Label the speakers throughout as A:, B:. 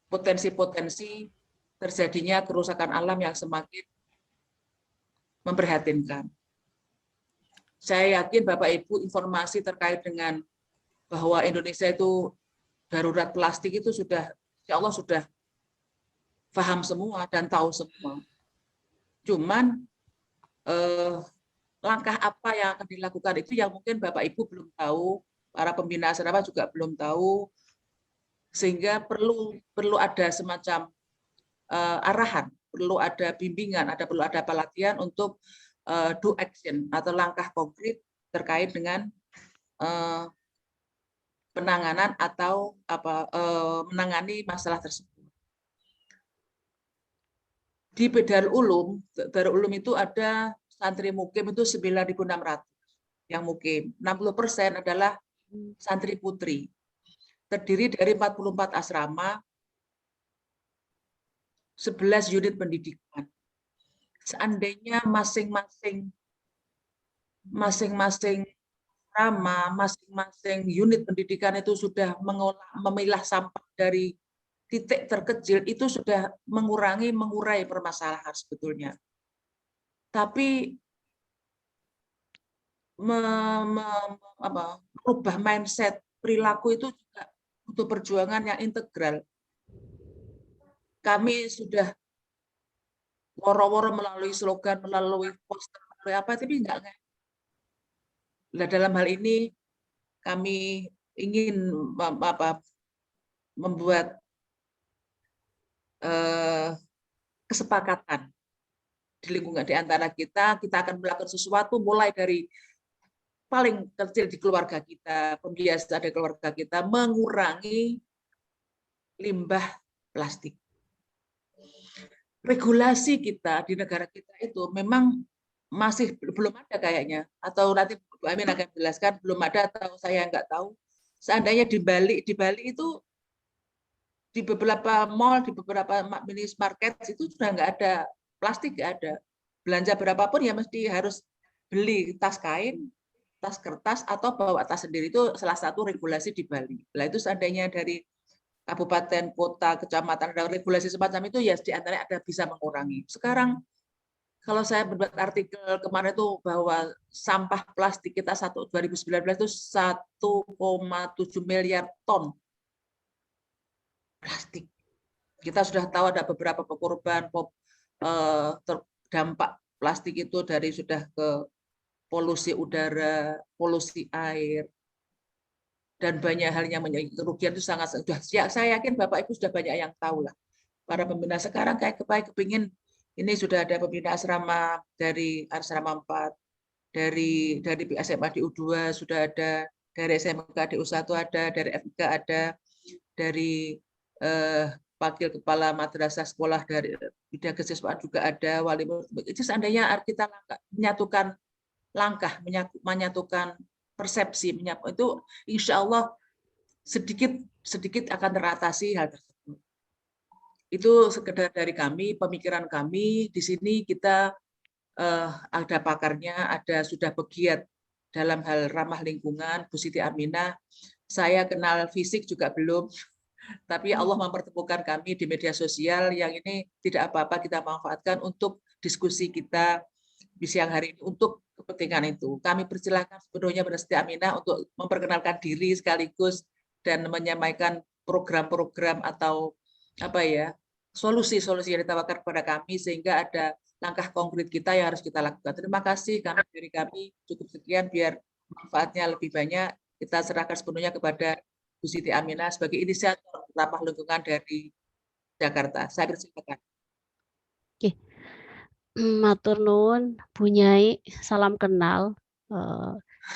A: potensi-potensi terjadinya kerusakan alam yang semakin memprihatinkan. Saya yakin Bapak Ibu informasi terkait dengan bahwa Indonesia itu darurat plastik itu sudah, insya Allah sudah paham semua dan tahu semua. Cuman langkah apa yang akan dilakukan itu yang mungkin Bapak Ibu belum tahu, para pembina asrama juga belum tahu, sehingga perlu ada semacam arahan, perlu ada bimbingan, perlu ada pelatihan untuk do action atau langkah konkret terkait dengan penanganan atau menangani masalah tersebut. Di Darul Ulum itu ada santri mukim itu 9.600 yang mukim. 60% adalah santri putri. Terdiri dari 44 asrama, 11 unit pendidikan. Seandainya masing-masing asrama, masing-masing unit pendidikan itu sudah memilah sampah dari titik terkecil, itu sudah mengurai permasalahan sebetulnya. Tapi merubah mindset perilaku itu juga butuh perjuangan yang integral. Kami sudah woro-woro melalui slogan, melalui poster, melalui apa, tapi enggak. Nah, dalam hal ini kami ingin membuat kesepakatan di lingkungan di antara kita akan melakukan sesuatu mulai dari paling kecil di keluarga kita, pembiasa dari keluarga kita, mengurangi limbah plastik. Regulasi kita di negara kita itu memang masih belum ada kayaknya, atau nanti Bu Amin akan jelaskan, belum ada atau saya nggak tahu. Seandainya di Bali itu di beberapa mall, di beberapa minimarket itu sudah nggak ada plastik, nggak ada. Belanja berapapun ya mesti harus beli tas kain, tas kertas, atau bawa tas sendiri. Itu salah satu regulasi di Bali. Nah, itu seandainya dari kabupaten, kota, kecamatan ada regulasi semacam itu, ya di antaranya ada bisa mengurangi. Sekarang kalau saya membuat artikel kemarin itu bahwa sampah plastik kita 2019 itu 1,7 miliar ton plastik. Kita sudah tahu ada beberapa korban terdampak plastik itu dari sudah ke polusi udara, polusi air, dan banyak hal yang menjadi kerugian itu sangat sudah. Saya yakin Bapak Ibu sudah banyak yang tahu lah. Para pembina sekarang kayak kepingin ini sudah ada pembina asrama dari asrama 4, dari SMA di U2 sudah ada, dari SMK di U1 ada, dari FK ada, dari wakil kepala madrasah sekolah dari bidang kesiswaan juga ada, wali murid. Itu seandainya kita menyatukan persepsi, itu insya Allah sedikit akan teratasi hal tersebut. Itu sekedar dari kami, pemikiran kami. Di sini kita ada pakarnya, ada sudah pegiat dalam hal ramah lingkungan, Bu Siti Aminah. Saya kenal fisik juga belum, tapi Allah mempertemukan kami di media sosial yang ini tidak apa-apa kita manfaatkan untuk diskusi kita di siang hari ini untuk kepentingan itu. Kami persilahkan sepenuhnya pada Siti Aminah untuk memperkenalkan diri sekaligus dan menyampaikan program-program atau solusi-solusi yang ditawarkan kepada kami sehingga ada langkah konkret kita yang harus kita lakukan. Terima kasih dari kami cukup sekian, biar manfaatnya lebih banyak kita serahkan sepenuhnya kepada Bu Siti Aminah sebagai inisiator ramah lingkungan dari Jakarta. Saya persilakan.
B: Oke. Matur nuwun Bu Nyai, salam kenal.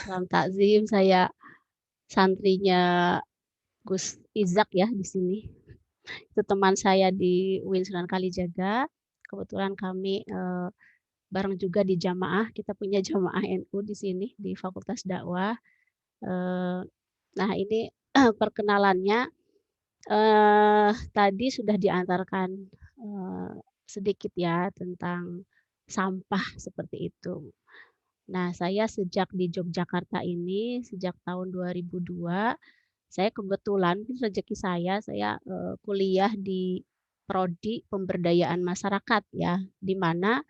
B: Salam takzim, saya santrinya Gus Izak ya di sini. Itu teman saya di UIN Sunan Kalijaga. Kebetulan kami bareng juga di jamaah. Kita punya jamaah NU di sini di Fakultas Dakwah. Nah ini perkenalannya tadi sudah diantarkan sedikit ya tentang sampah seperti itu. Nah, saya sejak di Yogyakarta ini sejak tahun 2002 Saya kebetulan ini rezeki saya kuliah di prodi pemberdayaan masyarakat ya, di mana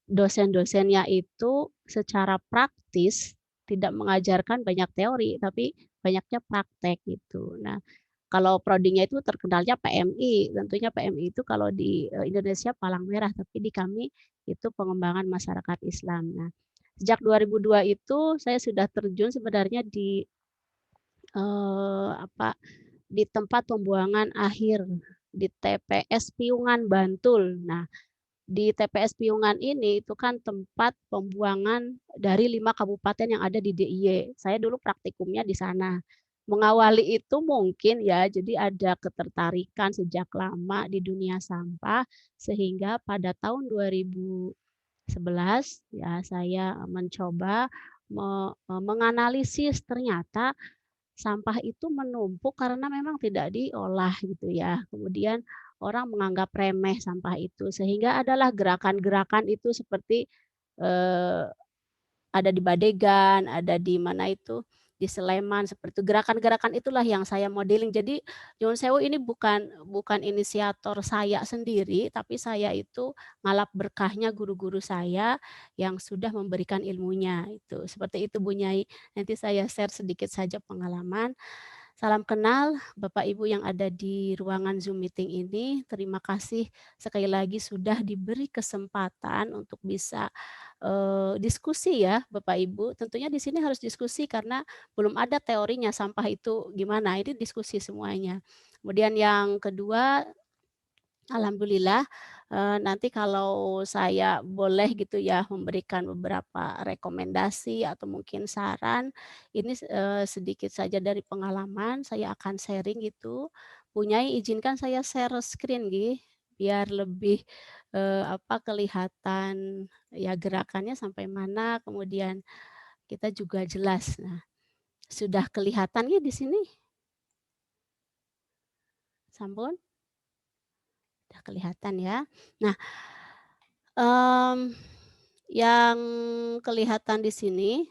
B: dosen-dosennya itu secara praktis tidak mengajarkan banyak teori, tapi banyaknya praktek gitu. Nah, kalau prodinya itu terkenalnya PMI, tentunya PMI itu kalau di, Indonesia palang merah, tapi di kami itu pengembangan masyarakat Islam. Nah, sejak 2002 itu saya sudah terjun sebenarnya di, apa, di tempat pembuangan akhir di TPS Piungan, Bantul. Nah, di TPS Piungan ini itu kan tempat pembuangan dari 5 kabupaten yang ada di DIY. Saya dulu praktikumnya di sana. Mengawali itu mungkin ya, jadi ada ketertarikan sejak lama di dunia sampah, sehingga pada tahun 2011 ya saya mencoba menganalisis ternyata sampah itu menumpuk karena memang tidak diolah gitu ya. Kemudian orang menganggap remeh sampah itu, sehingga adalah gerakan-gerakan itu seperti, eee, ada di Badegan, ada di mana itu, di Sleman, seperti itu. Gerakan-gerakan itulah yang saya modeling. Jadi nyuwun sewu ini bukan inisiator saya sendiri, tapi saya itu ngalap berkahnya guru-guru saya yang sudah memberikan ilmunya, itu. Seperti itu Bu Nyai. Nanti saya share sedikit saja pengalaman. Salam kenal Bapak Ibu yang ada di ruangan Zoom meeting ini. Terima kasih sekali lagi sudah diberi kesempatan untuk bisa, diskusi ya Bapak Ibu. Tentunya di sini harus diskusi karena belum ada teorinya sampah itu gimana, ini diskusi semuanya. Kemudian yang kedua, alhamdulillah, nanti kalau saya boleh gitu ya memberikan beberapa rekomendasi atau mungkin saran, ini sedikit saja dari pengalaman saya akan sharing gitu. Punyai izinkan saya share screen biar lebih, apa, kelihatan ya gerakannya sampai mana, kemudian kita juga jelas. Nah, sudah kelihatan di sini? Sampun? Sudah kelihatan ya. Nah, Mmm, yang kelihatan di sini,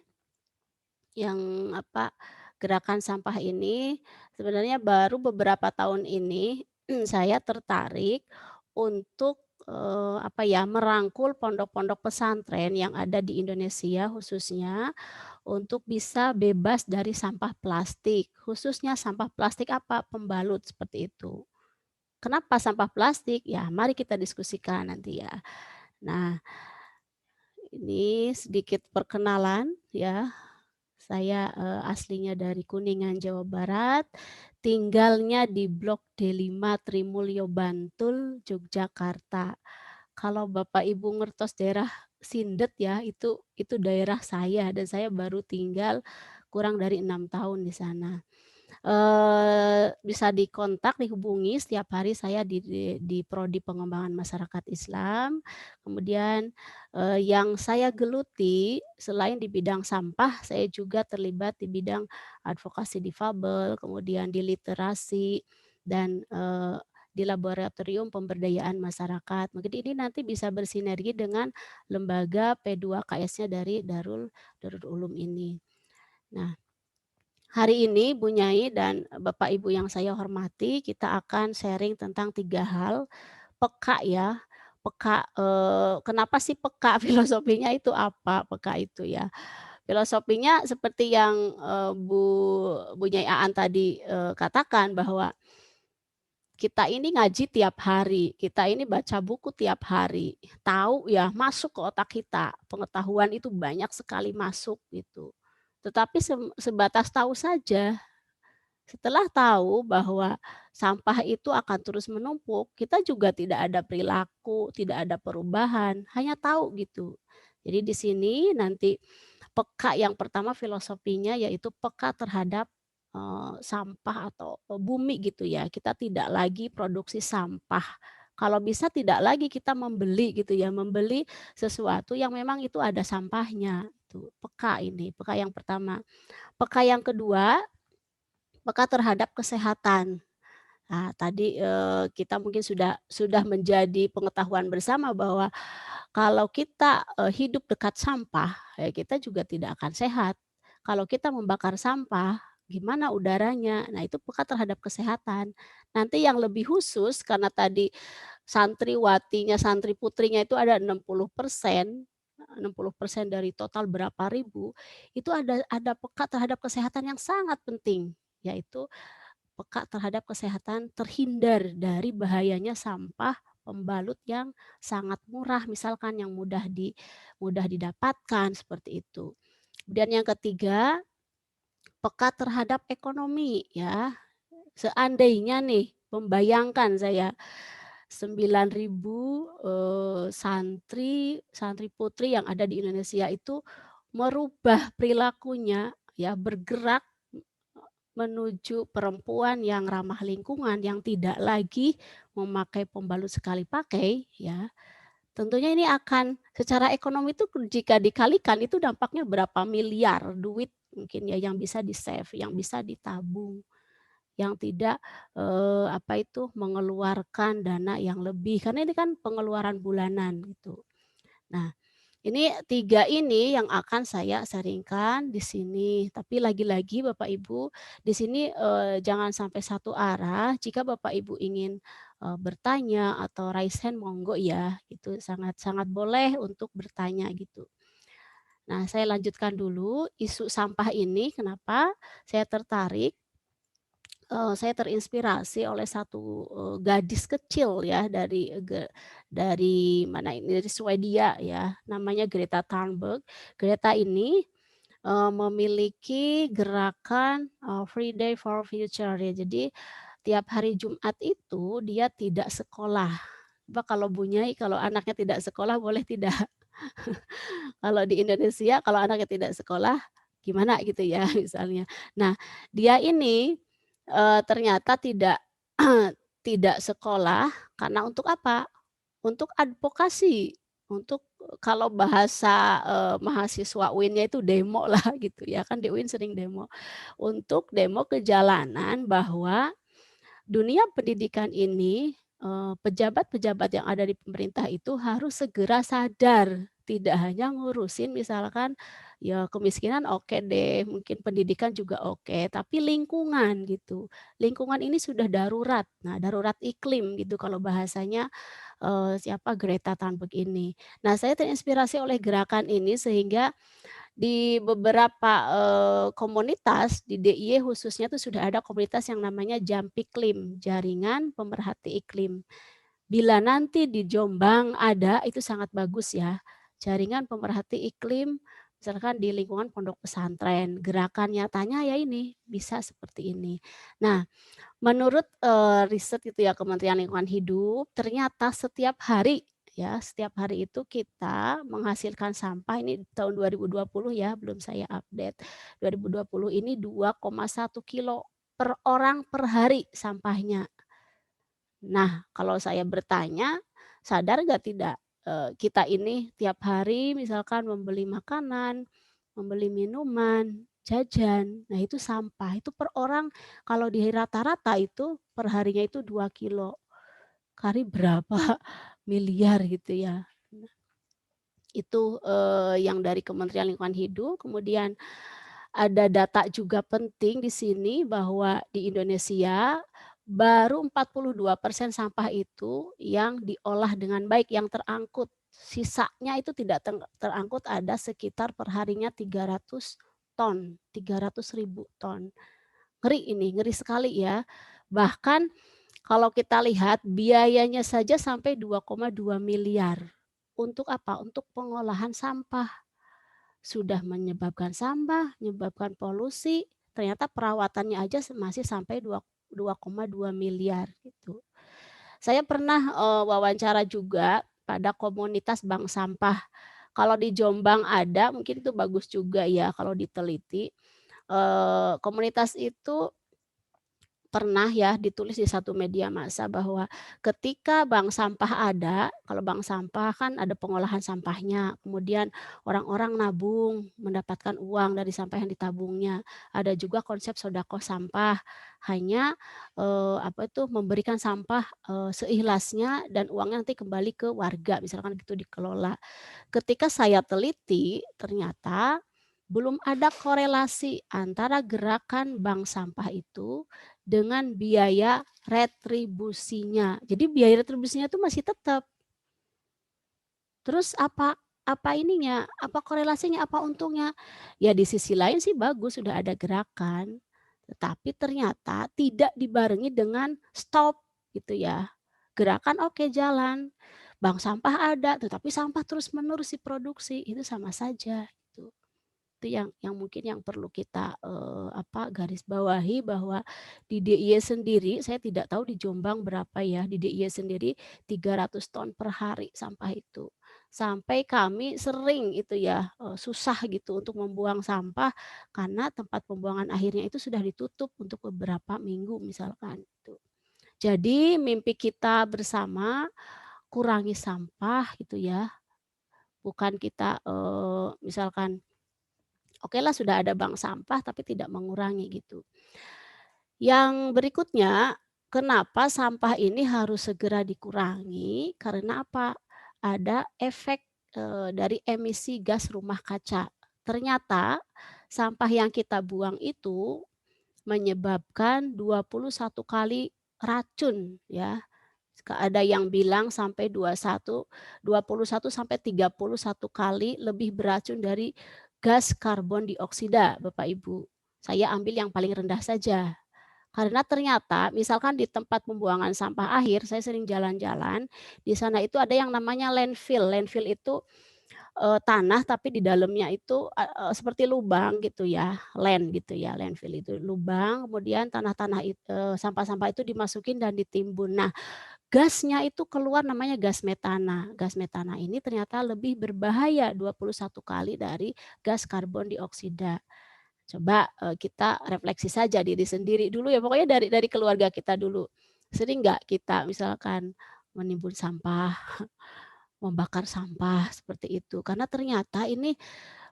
B: yang apa, gerakan sampah ini sebenarnya baru beberapa tahun ini saya tertarik untuk, apa ya, merangkul pondok-pondok pesantren yang ada di Indonesia khususnya untuk bisa bebas dari sampah plastik, khususnya sampah plastik apa, pembalut seperti itu. Kenapa sampah plastik? Ya mari kita diskusikan nanti ya. Nah, ini sedikit perkenalan ya, saya, aslinya dari Kuningan, Jawa Barat, tinggalnya di Blok D5 Trimulyo Bantul, Yogyakarta. Kalau Bapak Ibu ngertos daerah Sindet ya, itu daerah saya dan saya baru tinggal kurang dari 6 tahun di sana. Bisa dikontak, dihubungi setiap hari saya di prodi pengembangan masyarakat Islam. Kemudian, yang saya geluti selain di bidang sampah, saya juga terlibat di bidang advokasi difabel, kemudian di literasi dan, di laboratorium pemberdayaan masyarakat. Mungkin ini nanti bisa bersinergi dengan lembaga P2KS-nya dari Darul Ulum ini. Nah, hari ini Bu Nyai dan Bapak Ibu yang saya hormati, kita akan sharing tentang 3 hal. Peka ya, peka, kenapa sih peka? Filosofinya itu apa peka itu ya? Filosofinya seperti yang, Bu Nyai Aan tadi, katakan bahwa kita ini ngaji tiap hari, kita ini baca buku tiap hari, tahu ya, masuk ke otak kita, pengetahuan itu banyak sekali masuk gitu. Tetapi sebatas tahu saja. Setelah tahu bahwa sampah itu akan terus menumpuk, kita juga tidak ada perilaku, tidak ada perubahan, hanya tahu gitu. Jadi di sini nanti peka yang pertama filosofinya yaitu peka terhadap, sampah atau, bumi gitu ya. Kita tidak lagi produksi sampah. Kalau bisa tidak lagi kita membeli gitu ya, membeli sesuatu yang memang itu ada sampahnya, itu peka ini, peka yang pertama. Peka yang kedua, peka terhadap kesehatan. Nah, tadi, kita mungkin sudah menjadi pengetahuan bersama bahwa kalau kita, hidup dekat sampah, ya kita juga tidak akan sehat. Kalau kita membakar sampah, gimana udaranya. Nah, itu peka terhadap kesehatan. Nanti yang lebih khusus karena tadi santriwatinya, santri putrinya itu ada 60% dari total berapa ribu, itu ada peka terhadap kesehatan yang sangat penting, yaitu peka terhadap kesehatan, terhindar dari bahayanya sampah pembalut yang sangat murah, misalkan yang mudah didapatkan, seperti itu. Kemudian yang ketiga, peka terhadap ekonomi ya. Seandainya nih, membayangkan saya 9.000 santri putri yang ada di Indonesia itu merubah perilakunya ya, bergerak menuju perempuan yang ramah lingkungan, yang tidak lagi memakai pembalut sekali pakai ya, tentunya ini akan secara ekonomi itu jika dikalikan itu dampaknya berapa miliar duit mungkin ya yang bisa di-save, yang bisa ditabung, yang tidak, apa itu, mengeluarkan dana yang lebih, karena ini kan pengeluaran bulanan gitu. Nah, ini 3 ini yang akan saya sharing-kan di sini. Tapi lagi-lagi Bapak Ibu, di sini, jangan sampai satu arah. Jika Bapak Ibu ingin, bertanya atau raise hand monggo ya, itu sangat sangat boleh untuk bertanya gitu. Nah, saya lanjutkan dulu isu sampah ini kenapa saya tertarik, saya terinspirasi oleh satu, gadis kecil ya dari mana ini, dari Swedia ya, namanya Greta Thunberg. Greta ini memiliki gerakan, Free Day for Future ya. Jadi tiap hari Jumat itu dia tidak sekolah. Coba kalau Bunyai kalau anaknya tidak sekolah boleh tidak? Kalau di Indonesia kalau anaknya tidak sekolah gimana gitu ya misalnya. Nah dia ini, ternyata tidak tidak sekolah karena untuk apa? Untuk advokasi, untuk kalau bahasa, mahasiswa UIN-nya itu demo lah gitu ya, kan di UIN sering demo. Untuk demo ke jalanan bahwa dunia pendidikan ini, pejabat-pejabat yang ada di pemerintah itu harus segera sadar, tidak hanya ngurusin misalkan, ya kemiskinan oke deh, mungkin pendidikan juga oke, tapi lingkungan gitu. Lingkungan ini sudah darurat, nah darurat iklim gitu kalau bahasanya siapa, Greta Thunberg ini. Nah, saya terinspirasi oleh gerakan ini sehingga di beberapa, komunitas di DIY khususnya tuh sudah ada komunitas yang namanya Jampiklim, Jaringan Pemerhati Iklim. Bila nanti di Jombang ada, itu sangat bagus ya, jaringan pemerhati iklim, misalkan di lingkungan pondok pesantren, gerakan nyatanya ya ini, bisa seperti ini. Nah, menurut, riset itu ya Kementerian Lingkungan Hidup, ternyata setiap hari ya, setiap hari itu kita menghasilkan sampah ini tahun 2020 ya, belum saya update. 2020 ini 2,1 kilo per orang per hari sampahnya. Nah, kalau saya bertanya, sadar nggak tidak, kita ini tiap hari misalkan membeli makanan, membeli minuman, jajan, nah itu sampah, itu per orang kalau di rata-rata itu per harinya itu 2 kilo, kali berapa miliar gitu ya. Nah, itu, yang dari Kementerian Lingkungan Hidup, kemudian ada data juga penting di sini bahwa di Indonesia baru 42% sampah itu yang diolah dengan baik, yang terangkut. Sisanya itu tidak terangkut ada sekitar perharinya 300 ton, 300.000 ton. Ngeri ini, ngeri sekali ya. Bahkan kalau kita lihat biayanya saja sampai 2,2 miliar. Untuk apa? Untuk pengolahan sampah. Sudah menyebabkan sampah, menyebabkan polusi, ternyata perawatannya aja masih sampai 2,2 miliar gitu. Saya pernah, wawancara juga pada komunitas bank sampah. Kalau di Jombang ada, mungkin itu bagus juga ya kalau diteliti. Komunitas itu pernah ya ditulis di satu media massa bahwa ketika bank sampah ada, kalau bank sampah kan ada pengolahan sampahnya, kemudian orang-orang nabung, mendapatkan uang dari sampah yang ditabungnya. Ada juga konsep sodako sampah, hanya, apa itu, memberikan sampah, seikhlasnya dan uangnya nanti kembali ke warga, misalkan gitu dikelola. Ketika saya teliti, ternyata belum ada korelasi antara gerakan bank sampah itu dengan biaya retribusinya. Jadi biaya retribusinya itu masih tetap. Terus apa ininya, apa korelasinya, apa untungnya? Ya di sisi lain sih bagus sudah ada gerakan, tetapi ternyata tidak dibarengi dengan stop gitu ya. Gerakan oke jalan, bank sampah ada, tetapi sampah terus-menerus diproduksi, itu sama saja gitu. Itu yang mungkin yang perlu kita, garis bawahi bahwa di DIY sendiri, saya tidak tahu di Jombang berapa ya, di DIY sendiri 300 ton per hari sampah itu. Sampai kami sering itu ya, susah gitu untuk membuang sampah karena tempat pembuangan akhirnya itu sudah ditutup untuk beberapa minggu misalkan itu. Jadi mimpi kita bersama kurangi sampah gitu ya, bukan kita, misalkan oke lah sudah ada bank sampah tapi tidak mengurangi gitu. Yang berikutnya, kenapa sampah ini harus segera dikurangi? Karena apa? Ada efek, dari emisi gas rumah kaca. Ternyata sampah yang kita buang itu menyebabkan 21 kali racun ya. Ada yang bilang sampai 21 sampai 31 kali lebih beracun dari gas karbon dioksida, Bapak Ibu. Saya ambil yang paling rendah saja. Karena ternyata misalkan di tempat pembuangan sampah akhir, saya sering jalan-jalan, di sana itu ada yang namanya landfill. Landfill itu, tanah tapi di dalamnya itu, seperti lubang gitu ya, land gitu ya, landfill itu lubang, kemudian sampah-sampah itu dimasukin dan ditimbun. Nah, gasnya itu keluar namanya gas metana. Gas metana ini ternyata lebih berbahaya 21 kali dari gas karbon dioksida. Coba, kita refleksi saja diri sendiri dulu ya, pokoknya dari keluarga kita dulu. Sering nggak kita misalkan menimbun sampah, membakar sampah, seperti itu. Karena ternyata ini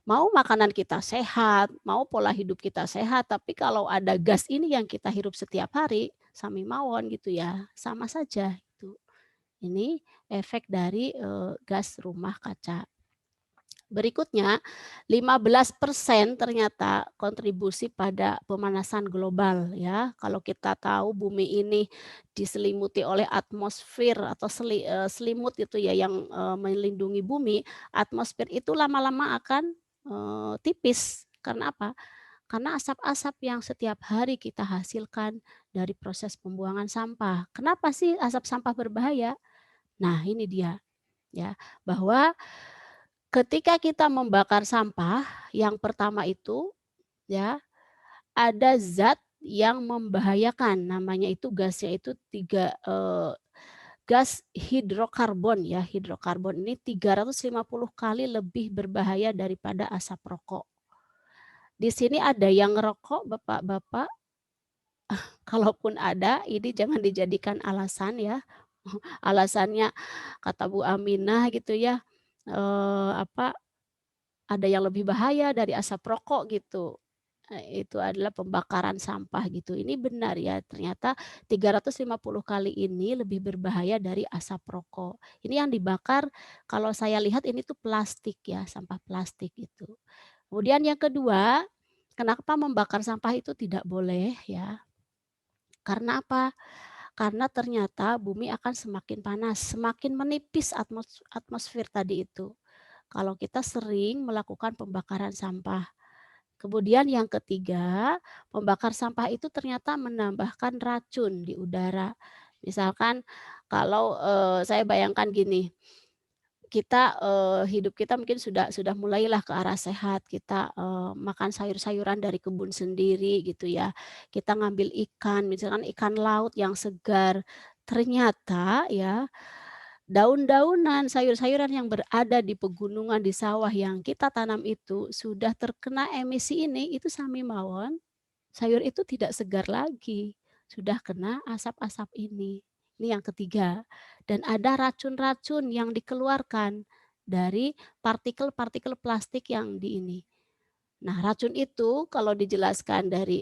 B: mau makanan kita sehat, mau pola hidup kita sehat, tapi kalau ada gas ini yang kita hirup setiap hari, sami mawon gitu ya, sama saja itu. Ini efek dari, gas rumah kaca. Berikutnya, 15% ternyata kontribusi pada pemanasan global ya. Kalau kita tahu bumi ini diselimuti oleh atmosfer atau selimut itu ya yang, melindungi bumi, atmosfer itu lama-lama akan, tipis. Karena apa? Karena asap-asap yang setiap hari kita hasilkan dari proses pembuangan sampah. Kenapa sih asap sampah berbahaya? Nah ini dia ya, bahwa ketika kita membakar sampah, yang pertama itu ya, ada zat yang membahayakan, namanya itu gasnya itu gas hidrokarbon ya, hidrokarbon ini 350 kali lebih berbahaya daripada asap rokok. Di sini ada yang ngerokok Bapak-bapak? Kalaupun ada, ini jangan dijadikan alasan ya. Alasannya kata Bu Aminah gitu ya, apa, ada yang lebih bahaya dari asap rokok gitu. Itu adalah pembakaran sampah gitu. Ini benar ya, ternyata 350 kali ini lebih berbahaya dari asap rokok. Ini yang dibakar kalau saya lihat ini tuh plastik ya, sampah plastik itu. Kemudian yang kedua, kenapa membakar sampah itu tidak boleh ya? Karena apa? Karena ternyata bumi akan semakin panas, semakin menipis atmosfer tadi itu. Kalau kita sering melakukan pembakaran sampah. Kemudian yang ketiga, pembakar sampah itu ternyata menambahkan racun di udara. Misalkan kalau, saya bayangkan gini, kita, hidup kita mungkin sudah mulailah ke arah sehat, kita, makan sayur-sayuran dari kebun sendiri gitu ya. Kita ngambil ikan, misalkan ikan laut yang segar. Ternyata ya, daun-daunan, sayur-sayuran yang berada di pegunungan, di sawah yang kita tanam itu sudah terkena emisi ini, itu sami mawon, sayur itu tidak segar lagi, sudah kena asap-asap ini. Ini yang ketiga, dan ada racun-racun yang dikeluarkan dari partikel-partikel plastik yang di ini. Nah, racun itu kalau dijelaskan dari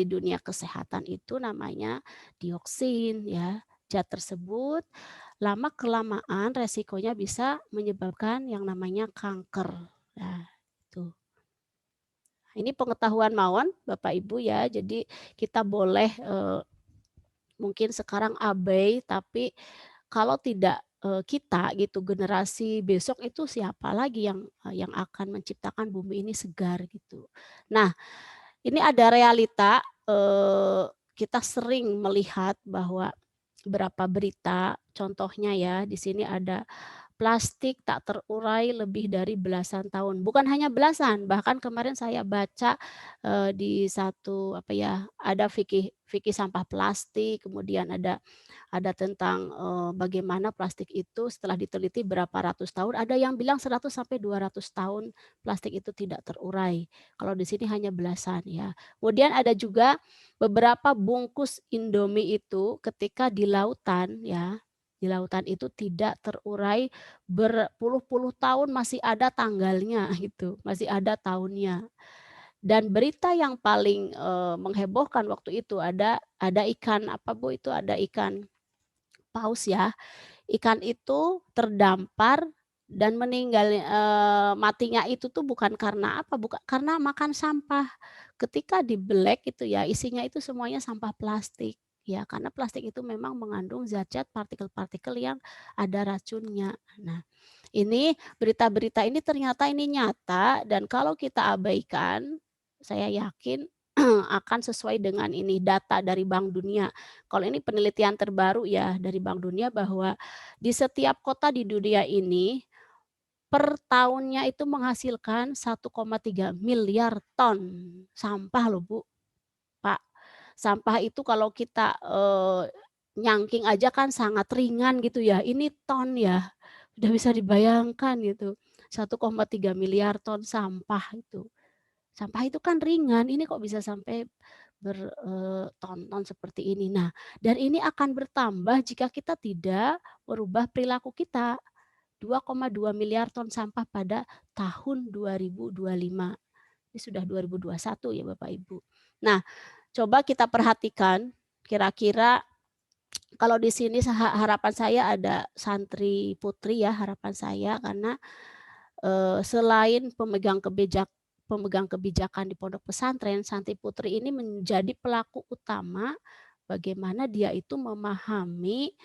B: dunia kesehatan itu namanya dioksin ya. Zat tersebut lama-kelamaan resikonya bisa menyebabkan yang namanya kanker. Nah, ini pengetahuan mawon Bapak Ibu ya, jadi kita boleh, mungkin sekarang abai, tapi kalau tidak, kita gitu generasi besok itu siapa lagi yang akan menciptakan bumi ini segar gitu. Nah, ini ada realita, kita sering melihat bahwa berapa berita, contohnya ya di sini ada plastik tak terurai lebih dari belasan tahun, bukan hanya belasan, bahkan kemarin saya baca, di satu apa ya, ada fikih fikih sampah plastik, kemudian ada tentang, bagaimana plastik itu setelah diteliti berapa ratus tahun, ada yang bilang 100 sampai 200 tahun plastik itu tidak terurai. Kalau di sini hanya belasan ya. Kemudian ada juga beberapa bungkus Indomie itu ketika di lautan ya, di lautan itu tidak terurai berpuluh-puluh tahun masih ada tanggalnya gitu, masih ada tahunnya. Dan berita yang paling, menghebohkan waktu itu ada ikan apa Bu, itu ada ikan paus ya, ikan itu terdampar dan matinya itu tuh bukan karena apa, bukan karena makan sampah. Ketika dibelek itu ya, isinya itu semuanya sampah plastik, ya karena plastik itu memang mengandung zat-zat partikel-partikel yang ada racunnya. Nah, ini berita-berita ini ternyata ini nyata dan kalau kita abaikan, saya yakin akan sesuai dengan ini data dari Bank Dunia. Kalau ini penelitian terbaru ya dari Bank Dunia bahwa di setiap kota di dunia ini per tahunnya itu menghasilkan 1,3 miliar ton sampah loh Bu, Pak. Sampah itu kalau kita, nyangking aja kan sangat ringan gitu ya, ini ton ya, udah bisa dibayangkan gitu, 1,3 miliar ton sampah itu. Sampah itu kan ringan, ini kok bisa sampai ton-ton seperti ini. Nah, dan ini akan bertambah jika kita tidak merubah perilaku kita. 2,2 miliar ton sampah pada tahun 2025. Ini sudah 2021 ya Bapak Ibu. Nah, coba kita perhatikan kira-kira kalau di sini harapan saya ada santri putri ya harapan saya karena, selain pemegang kebijakan di pondok pesantren, santri putri ini menjadi pelaku utama bagaimana dia itu memahami,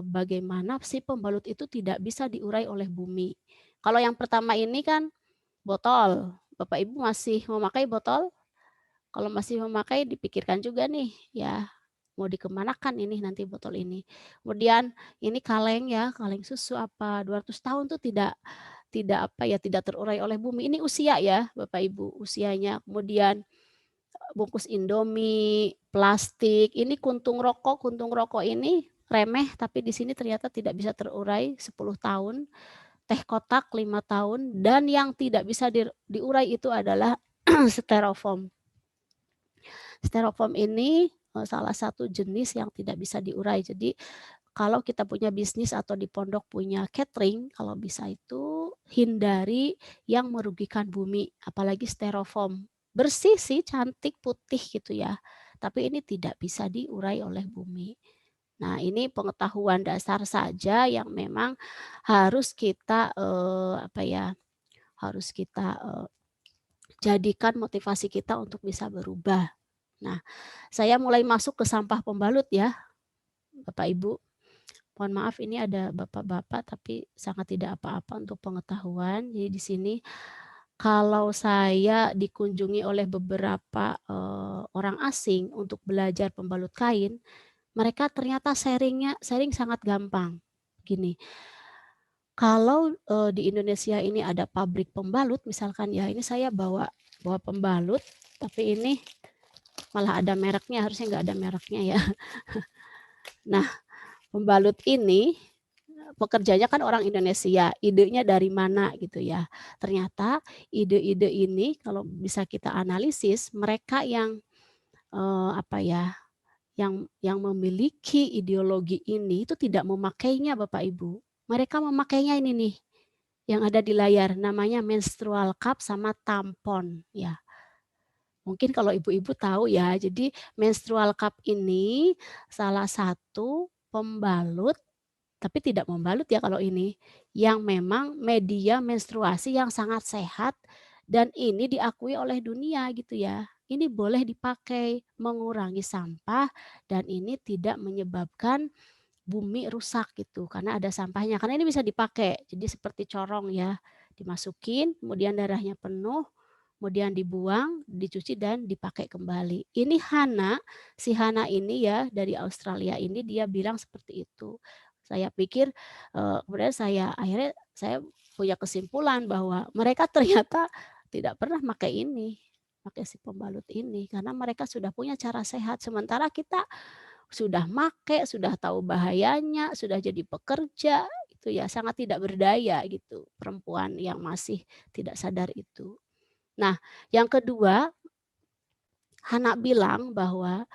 B: bagaimana si pembalut itu tidak bisa diurai oleh bumi. Kalau yang pertama ini kan botol, Bapak Ibu masih memakai botol? Kalau masih memakai dipikirkan juga nih ya, mau dikemanakan ini nanti botol ini. Kemudian ini kaleng ya, kaleng susu apa 200 tahun tuh tidak tidak apa ya, tidak terurai oleh bumi. Ini usia ya Bapak Ibu, usianya. Kemudian bungkus Indomie, plastik, ini kuntung rokok ini remeh tapi di sini ternyata tidak bisa terurai 10 tahun, teh kotak 5 tahun, dan yang tidak bisa diurai itu adalah styrofoam. Styrofoam ini, salah satu jenis yang tidak bisa diurai. Jadi kalau kita punya bisnis atau di pondok punya catering, kalau bisa itu hindari yang merugikan bumi, apalagi styrofoam. Bersih sih, cantik, putih gitu ya, tapi ini tidak bisa diurai oleh bumi. Nah, ini pengetahuan dasar saja yang memang harus kita, apa ya, harus kita, jadikan motivasi kita untuk bisa berubah. Nah, saya mulai masuk ke sampah pembalut ya, Bapak Ibu. Mohon maaf ini ada bapak-bapak tapi sangat tidak apa-apa untuk pengetahuan. Jadi di sini kalau saya dikunjungi oleh beberapa, orang asing untuk belajar pembalut kain, mereka ternyata sharing sangat gampang. Gini, kalau, di Indonesia ini ada pabrik pembalut misalkan ya, ini saya bawa bawa pembalut, tapi ini malah ada mereknya, harusnya nggak ada mereknya ya. Nah, pembalut ini pekerjanya kan orang Indonesia, idenya dari mana gitu ya. Ternyata ide-ide ini kalau bisa kita analisis mereka yang, apa ya, yang memiliki ideologi ini itu tidak memakainya Bapak Ibu. Mereka memakainya ini nih, yang ada di layar namanya menstrual cup sama tampon ya. Mungkin kalau ibu-ibu tahu ya, jadi menstrual cup ini salah satu pembalut tapi tidak membalut ya kalau ini, yang memang media menstruasi yang sangat sehat Dan ini diakui oleh dunia gitu ya. Ini boleh dipakai mengurangi sampah dan ini tidak menyebabkan bumi rusak gitu karena ada sampahnya, karena ini bisa dipakai. Jadi seperti corong ya, dimasukin kemudian darahnya penuh, kemudian dibuang, dicuci dan dipakai kembali. Ini Hana, si Hana ini ya dari Australia ini dia bilang seperti itu. Saya pikir, kemudian akhirnya saya punya kesimpulan bahwa mereka ternyata tidak pernah pakai ini, pakai si pembalut ini karena mereka sudah punya cara sehat, sementara kita sudah make, sudah tahu bahayanya, sudah jadi pekerja, itu ya sangat tidak berdaya gitu, perempuan yang masih tidak sadar itu. Nah, yang kedua, Hana bilang bahwa,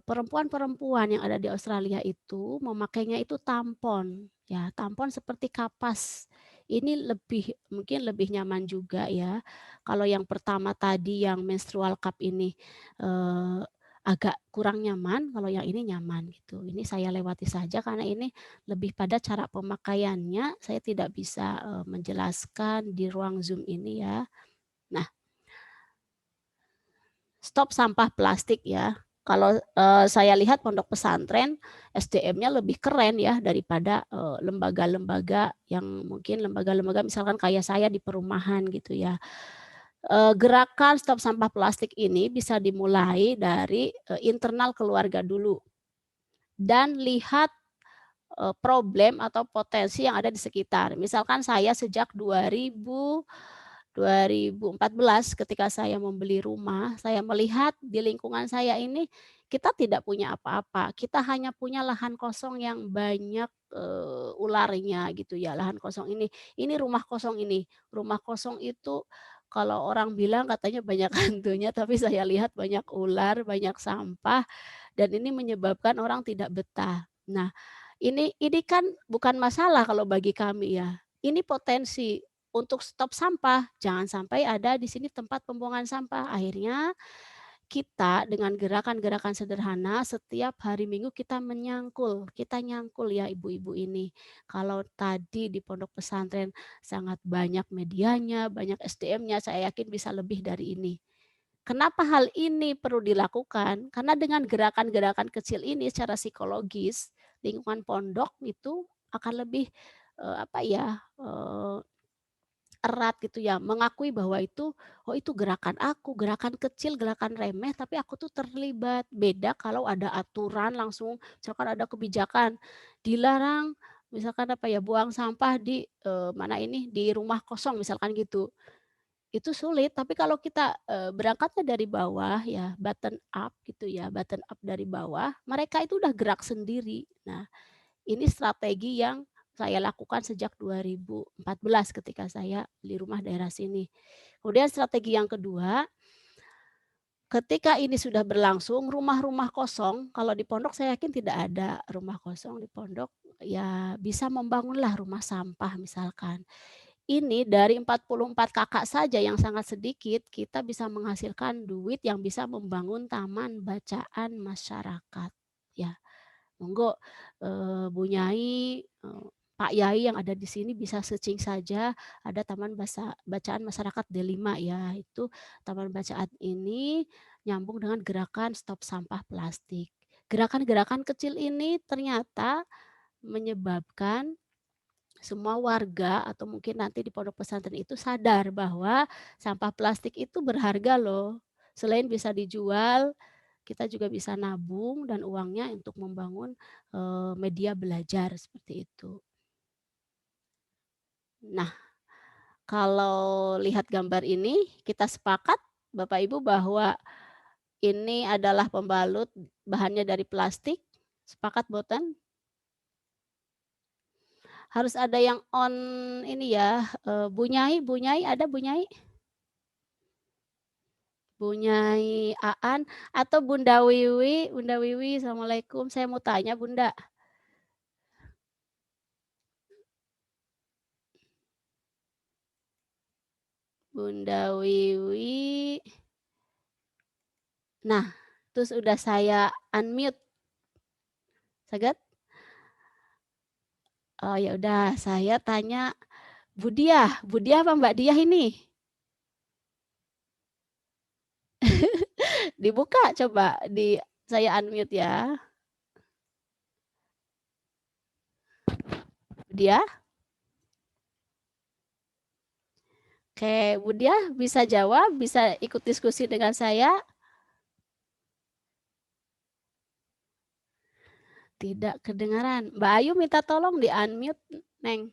B: perempuan-perempuan yang ada di Australia itu memakainya itu tampon, ya tampon seperti kapas. Ini mungkin lebih nyaman juga ya. Kalau yang pertama tadi yang menstrual cup ini, eee, agak kurang nyaman, kalau yang ini nyaman gitu. Ini saya lewati saja karena ini lebih pada cara pemakaiannya, saya tidak bisa, menjelaskan di ruang Zoom ini ya. Nah, stop sampah plastik ya. Kalau, saya lihat pondok pesantren SDM-nya lebih keren ya daripada, lembaga-lembaga yang mungkin lembaga-lembaga misalkan kayak saya di perumahan gitu ya. Gerakan stop sampah plastik ini bisa dimulai dari, internal keluarga dulu dan lihat, problem atau potensi yang ada di sekitar. Misalkan saya sejak 2014 ketika saya membeli rumah, saya melihat di lingkungan saya ini, kita tidak punya apa-apa, kita hanya punya lahan kosong yang banyak, ularnya gitu ya, lahan kosong ini rumah kosong ini. Rumah kosong itu kalau orang bilang katanya banyak hantunya, tapi saya lihat banyak ular, banyak sampah, dan ini menyebabkan orang tidak betah. Nah, ini kan bukan masalah kalau bagi kami ya, ini potensi untuk stop sampah, jangan sampai ada di sini tempat pembuangan sampah. Akhirnya kita dengan gerakan-gerakan sederhana setiap hari Minggu kita nyangkul ya ibu-ibu ini. Kalau tadi di pondok pesantren sangat banyak medianya, banyak SDM-nya, saya yakin bisa lebih dari ini. Kenapa hal ini perlu dilakukan? Karena dengan gerakan-gerakan kecil ini secara psikologis, lingkungan pondok itu akan lebih, apa ya, erat gitu ya, mengakui bahwa itu, oh itu gerakan aku, gerakan kecil, gerakan remeh, tapi aku tuh terlibat. Beda kalau ada aturan langsung, misalkan ada kebijakan, dilarang misalkan apa ya, buang sampah di, mana ini, di rumah kosong misalkan gitu. Itu sulit, tapi kalau kita, berangkatnya dari bawah ya, button up gitu ya, button up dari bawah, mereka itu udah gerak sendiri. Nah, ini strategi yang saya lakukan sejak 2014 ketika saya beli rumah daerah sini. Kemudian strategi yang kedua, ketika ini sudah berlangsung, rumah-rumah kosong, kalau di pondok saya yakin tidak ada rumah kosong di pondok, ya bisa membangunlah rumah sampah misalkan. Ini dari 44 kakak saja yang sangat sedikit, kita bisa menghasilkan duit yang bisa membangun taman bacaan masyarakat, ya. Monggo, Bu Nyai, Pak Yai yang ada di sini bisa searching saja, ada Taman Bacaan Masyarakat D5 ya, itu taman bacaan ini nyambung dengan gerakan stop sampah plastik. Gerakan-gerakan kecil ini ternyata menyebabkan semua warga atau mungkin nanti di pondok pesantren itu sadar bahwa sampah plastik itu berharga loh. Selain bisa dijual, kita juga bisa nabung dan uangnya untuk membangun, media belajar seperti itu. Nah, kalau lihat gambar ini kita sepakat Bapak Ibu bahwa ini adalah pembalut bahannya dari plastik, sepakat boten? Harus ada yang on ini ya, Bu Nyai ada Bu Nyai? Bu Nyai Aan atau Bunda Wiwi, assalamualaikum, saya mau tanya Bunda. Bunda Wiwi. Nah, terus udah saya unmute. Saget? Oh ya udah saya tanya Bu Diah apa Mbak Diah ini? Dibuka coba, saya unmute ya. Dia? Oke, Budia bisa jawab, bisa ikut diskusi dengan saya? Tidak kedengaran. Mbak Ayu minta tolong di unmute, Neng.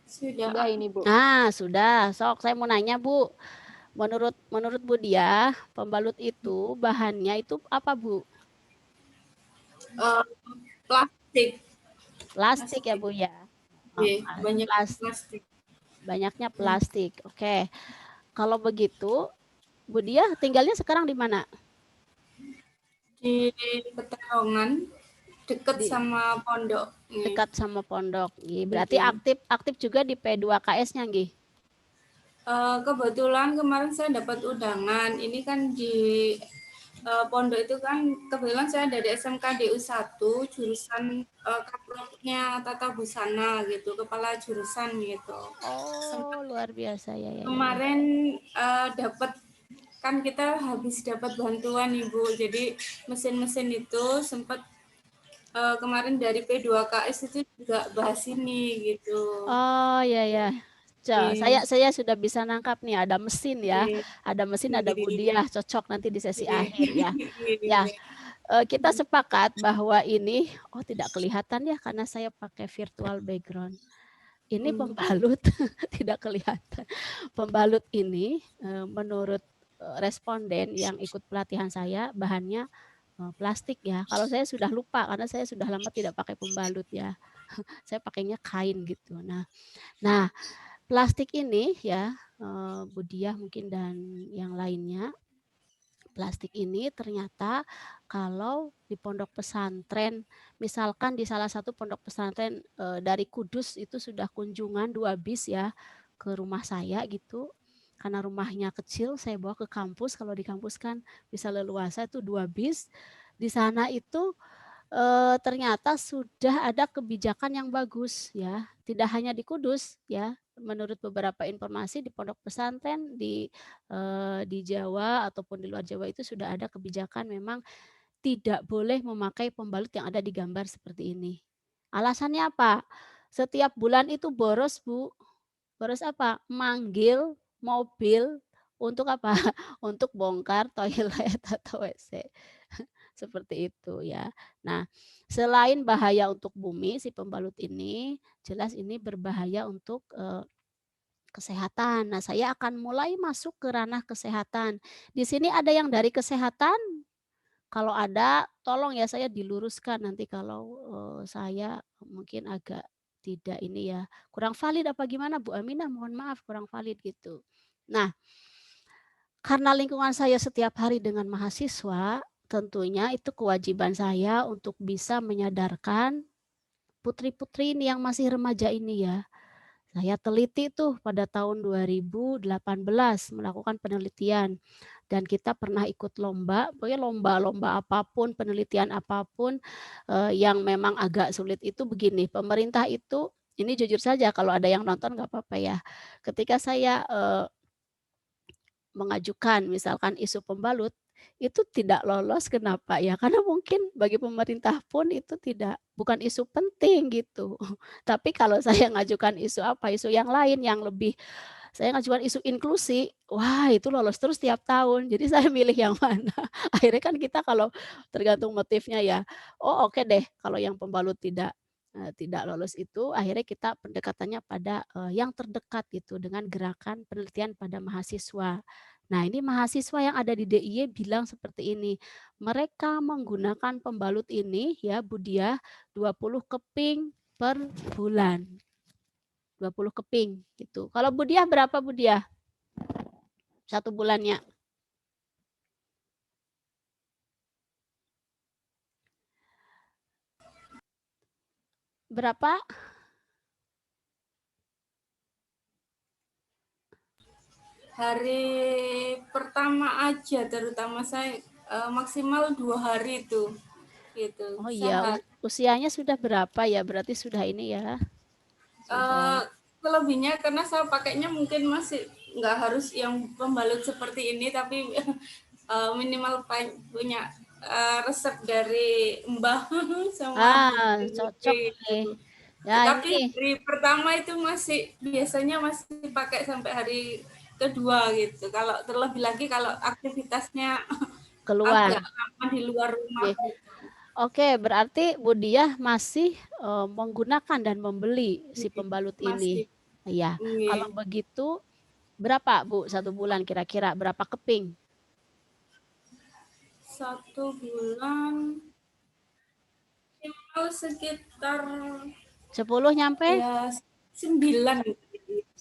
C: Sudah ini, Bu.
B: Nah, sudah. Sok, saya mau nanya, Bu. Menurut Bu Dia, pembalut itu bahannya itu apa, Bu?
C: Plastik.
B: Plastik ya, Bu ya.
C: Banyak plastik.
B: Banyaknya plastik. Oke. Kalau begitu, Bu Dia tinggalnya sekarang di mana?
C: Di Peterongan, dekat sama pondok.
B: Dekat sama pondok. Berarti aktif juga di P2KS-nya, nggih?
C: Kebetulan kemarin saya dapat undangan. Ini kan di pondok itu kan kebetulan saya dari SMK DU1 jurusan kaproknya tata busana gitu, kepala jurusan gitu.
B: Oh, luar biasa ya.
C: Kemarin dapat kan kita habis dapat bantuan Ibu. Jadi mesin-mesin itu sempat kemarin dari P2KS itu juga bahas ini gitu.
B: Oh ya. Saya sudah bisa nangkap nih, ada mesin ya, ada mesin, ada Budiah, cocok nanti di sesi akhir ya. Ya, kita sepakat bahwa ini, tidak kelihatan ya karena saya pakai virtual background. Ini pembalut tidak kelihatan. Pembalut ini menurut responden yang ikut pelatihan saya bahannya plastik ya. Kalau saya sudah lupa karena saya sudah lama tidak pakai pembalut ya. Saya pakainya kain gitu. Nah, plastik ini ya, Budiah mungkin dan yang lainnya, plastik ini ternyata kalau di pondok pesantren, misalkan di salah satu pondok pesantren dari Kudus itu sudah kunjungan 2 bis ya ke rumah saya gitu. Karena rumahnya kecil, saya bawa ke kampus. Kalau di kampus kan bisa leluasa itu 2 bis. Di sana itu ternyata sudah ada kebijakan yang bagus ya, tidak hanya di Kudus ya, menurut beberapa informasi di pondok pesantren di Jawa ataupun di luar Jawa itu sudah ada kebijakan memang tidak boleh memakai pembalut yang ada di gambar seperti ini. Alasannya apa? Setiap bulan itu boros, Bu. Boros apa? Manggil mobil untuk apa? Untuk bongkar toilet atau WC. Seperti itu ya. Nah, selain bahaya untuk bumi si pembalut ini, jelas ini berbahaya untuk kesehatan. Nah, saya akan mulai masuk ke ranah kesehatan. Di sini ada yang dari kesehatan? Kalau ada, tolong ya saya diluruskan nanti kalau saya mungkin agak tidak ini ya, kurang valid apa gimana Bu Aminah, mohon maaf kurang valid gitu. Nah, karena lingkungan saya setiap hari dengan mahasiswa, tentunya itu kewajiban saya untuk bisa menyadarkan putri-putri ini yang masih remaja ini ya. Saya teliti tuh pada tahun 2018 melakukan penelitian dan kita pernah ikut lomba, pokoknya lomba-lomba apapun, penelitian apapun yang memang agak sulit itu begini, pemerintah itu ini jujur saja kalau ada yang nonton nggak apa-apa ya. Ketika saya mengajukan misalkan isu pembalut, itu tidak lolos kenapa ya? Karena mungkin bagi pemerintah pun itu bukan isu penting gitu. Tapi kalau saya ngajukan isu apa, isu yang lain yang lebih saya ngajukan isu inklusi, wah itu lolos terus tiap tahun. Jadi saya milih yang mana. Akhirnya kan kita kalau tergantung motifnya ya, oh oke deh kalau yang pembalut tidak lolos itu akhirnya kita pendekatannya pada, yang terdekat gitu dengan gerakan penelitian pada mahasiswa. Nah ini mahasiswa yang ada di DIY bilang seperti ini, mereka menggunakan pembalut ini ya Bu Diah 20 keping per bulan. 20 keping gitu. Kalau Bu Diah berapa Bu Diah? 1 bulannya? Berapa?
C: Hari pertama aja terutama saya maksimal 2 hari itu. Gitu.
B: Oh iya, usianya sudah berapa ya? Berarti sudah ini ya. Sudah
C: Selebihnya karena saya pakainya mungkin masih nggak harus yang pembalut seperti ini, tapi minimal punya resep dari Mbah sama
B: Cocok nih.
C: gitu.
B: Ya
C: Tapi
B: ini
C: hari pertama itu biasanya masih pakai sampai hari kedua gitu. Kalau terlebih lagi kalau aktivitasnya
B: keluar.
C: agak lama di luar rumah.
B: Oke. Oke, berarti Bu Diah masih menggunakan dan membeli si pembalut ini.
C: Masih.
B: Iya.
C: Iya.
B: Kalau begitu berapa Bu 1 bulan kira-kira berapa keping?
C: 1 bulan minimal sekitar
B: 10 nyampe?
C: ya 9.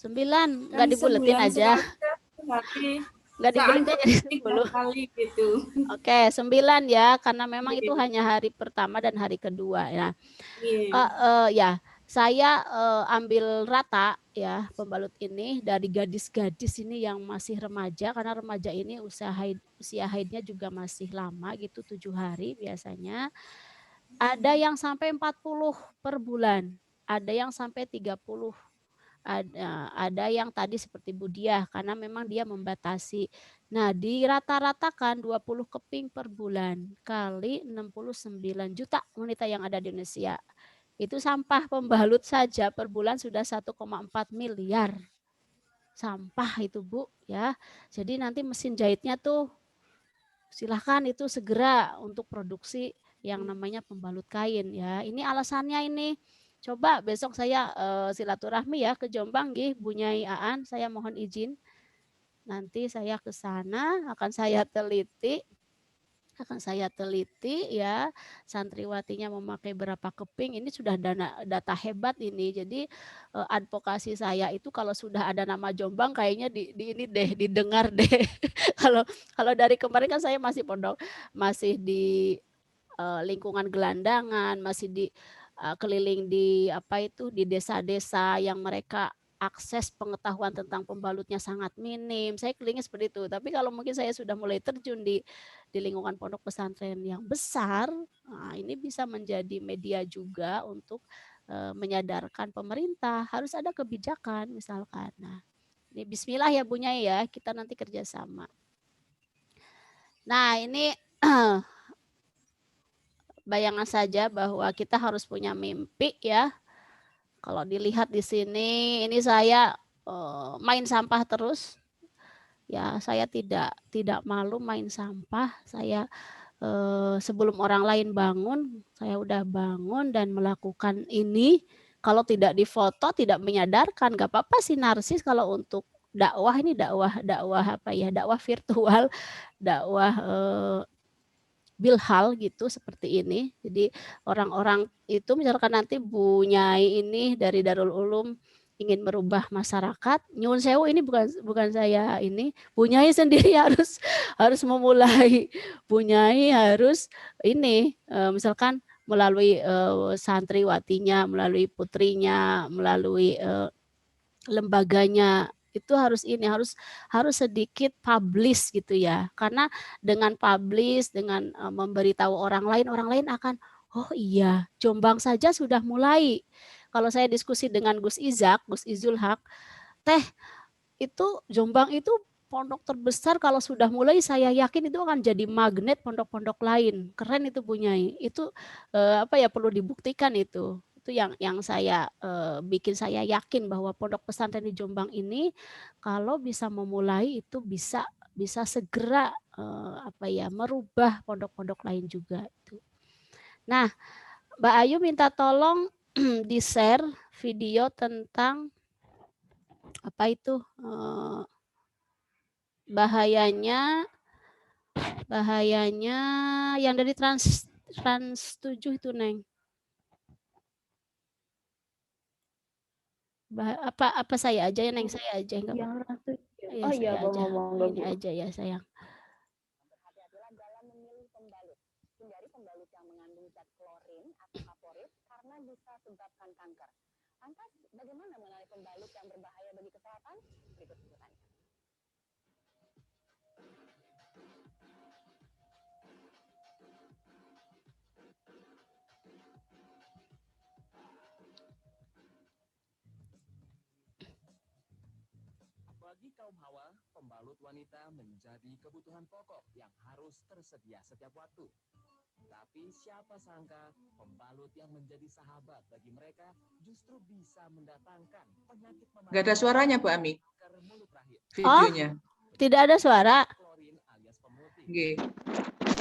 B: 9
C: Kan
B: nggak dibuletin
C: sebulan
B: aja.
C: sekali sehari
B: Nggak dibuletin
C: seanggap
B: jadi
C: 3
B: 10.
C: kali gitu.
B: Oke, 9 ya, karena memang itu
C: Iya.
B: hanya hari pertama dan hari kedua ya.
C: Iya.
B: Ya, saya ambil rata ya pembalut ini dari gadis-gadis ini yang masih remaja, karena remaja ini usia haidnya juga masih lama gitu, 7 hari biasanya. Ada yang sampai 40 per bulan, ada yang sampai 30. Ada yang tadi seperti Bu Diah karena memang dia membatasi. Nah, dirata-ratakan 20 keping per bulan kali 69 juta wanita yang ada di Indonesia. Itu sampah pembalut saja per bulan sudah 1,4 miliar. Sampah itu Bu ya. Jadi nanti mesin jahitnya tuh silahkan itu segera untuk produksi yang namanya pembalut kain ya. Ini alasannya ini. Coba besok saya silaturahmi ya ke Jombang nggih Bu Nyai Aan, saya mohon izin. Nanti saya ke sana akan saya teliti ya santriwatinya memakai berapa keping. Ini sudah data hebat ini. Jadi advokasi saya itu kalau sudah ada nama Jombang kayaknya di ini deh didengar deh. Kalau dari kemarin kan saya masih di lingkungan gelandangan, masih di keliling di di desa-desa yang mereka akses pengetahuan tentang pembalutnya sangat minim. Saya kelilingnya seperti itu. Tapi kalau mungkin saya sudah mulai terjun di lingkungan pondok pesantren yang besar, nah ini bisa menjadi media juga untuk menyadarkan pemerintah harus ada kebijakan misalkan. Nah, ini Bismillah ya Bu Nyai ya, kita nanti kerjasama. Nah ini bayangan saja bahwa kita harus punya mimpi ya. Kalau dilihat di sini, ini saya main sampah terus. Ya, saya tidak malu main sampah. Saya sebelum orang lain bangun, saya udah bangun dan melakukan ini. Kalau tidak difoto, tidak menyadarkan, nggak apa-apa sih narsis kalau untuk dakwah ini dakwah virtual, dakwah bilhal gitu seperti ini. Jadi orang-orang itu misalkan nanti Bu Nyai ini dari Darul Ulum ingin merubah masyarakat, nyuwun sewu ini bukan saya ini, Bu Nyai sendiri harus memulai. Bu Nyai harus ini misalkan melalui santriwatinya, melalui putrinya, melalui lembaganya itu harus sedikit publish gitu ya, karena dengan publish, dengan memberitahu orang lain akan oh iya Jombang saja sudah mulai. Kalau saya diskusi dengan Gus Izul Haq, teh itu Jombang itu pondok terbesar, kalau sudah mulai saya yakin itu akan jadi magnet pondok-pondok lain. Keren itu Bu Nyai. Itu perlu dibuktikan itu. Itu yang saya bikin saya yakin bahwa pondok pesantren di Jombang ini kalau bisa memulai itu bisa segera merubah pondok-pondok lain juga itu. Nah, Mbak Ayu minta tolong di-share video tentang bahayanya yang dari trans 7 itu Neng. Apa saya aja ya Neng, saya aja enggak.
D: Yang ratu.
B: Ya,
D: Oh iya,
B: saya aja.
D: monggo
B: Ini
D: Bu.
B: aja ya sayang.
E: Berhati-hatilah dalam memilih pembalut. Hindari pembalut yang mengandung zat klorin atau kaporit karena bisa sebabkan kanker. Lantas, bagaimana mengenali pembalut yang berbahaya bagi kesehatan? Berikut liputannya.
F: Apalagi
D: kaum hawa, pembalut wanita menjadi kebutuhan pokok yang harus tersedia setiap waktu. Tapi siapa sangka pembalut yang menjadi sahabat bagi mereka justru bisa mendatangkan penyakit mematikan.
A: Nggak ada suaranya, Bu Ami,
D: Kanker mulut rahim.
A: videonya.
B: Tidak ada suara.
D: Klorin alias pemutih.
A: Nggih.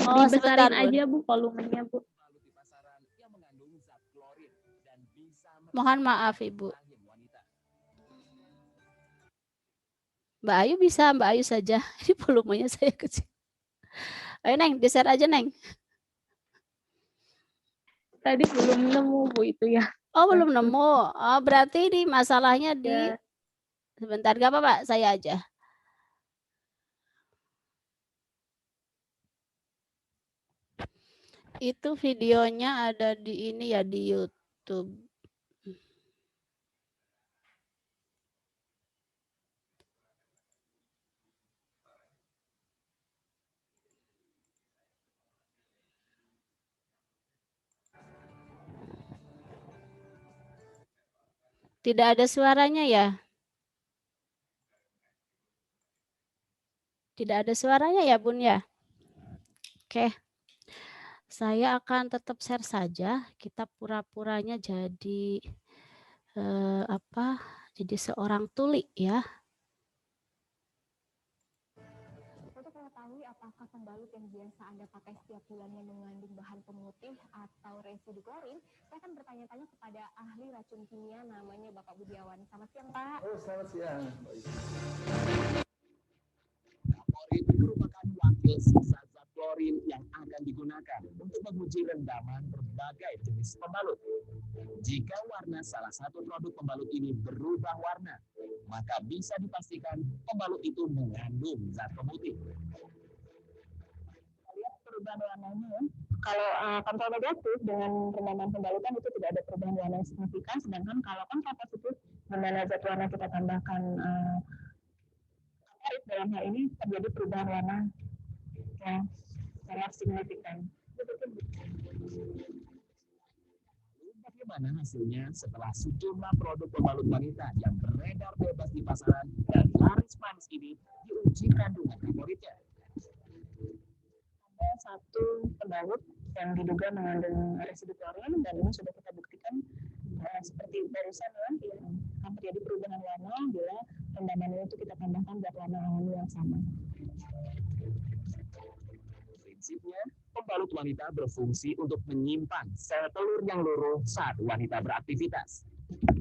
B: Oh, sebentar,
F: Dibesarin
B: Bun.
F: aja Bu volumenya Bu.
D: Pembalut di pasaran yang mengandung zat klorin dan bisa
B: Mohon
D: merusak
B: maaf, Ibu.
D: rahim wanita.
B: Mbak Ayu bisa, Mbak Ayu saja. Ini volumenya saya kecil. Ayo Neng, di-share aja Neng.
F: Tadi belum nemu Bu itu ya.
B: Oh, belum nemu. Oh, berarti ini masalahnya di...
F: Ya.
B: Sebentar, gak apa-apa, saya aja. Itu videonya ada di ini ya, di YouTube. Tidak ada suaranya ya? Tidak ada suaranya ya, Bun ya? Oke. Saya akan tetap share saja. Kita pura-puranya jadi Jadi seorang tuli ya.
E: Untuk mengetahui apakah pembalut yang biasa Anda pakai setiap bulannya mengandung bahan pemutih atau residu klorin, saya akan bertanya-tanya kepada ahli racun kimia namanya Bapak Budiawan. Selamat siang, Pak.
G: Oh, selamat siang.
D: Klorin merupakan wakil sisa zat klorin yang akan digunakan untuk menguji rendaman berbagai jenis pembalut. Jika warna salah satu produk pembalut ini berubah warna, maka bisa dipastikan pembalut itu mengandung zat pemutih.
E: Lihat perubahan warnanya ya. Kalau kontrol negatif dengan rendaman pembalutan itu tidak ada perubahan warna yang signifikan, sedangkan kalau kontrol positif di mana zat warna kita tambahkan dalam hal ini terjadi perubahan warna yang sangat signifikan.
D: Bagaimana hasilnya setelah sejumlah produk pembalut wanita yang beredar bebas di pasaran dan laris manis ini diuji kandungan favoritnya?
E: Ada satu pembalut yang diduga mengandung residu klorin dan ini sudah kita buktikan seperti barusan ya, akan terjadi perubahan warna bila rendaman itu kita tambahkan zat warna alami yang sama.
D: Prinsipnya, pembalut wanita berfungsi untuk menyimpan sel telur yang luruh saat wanita beraktivitas.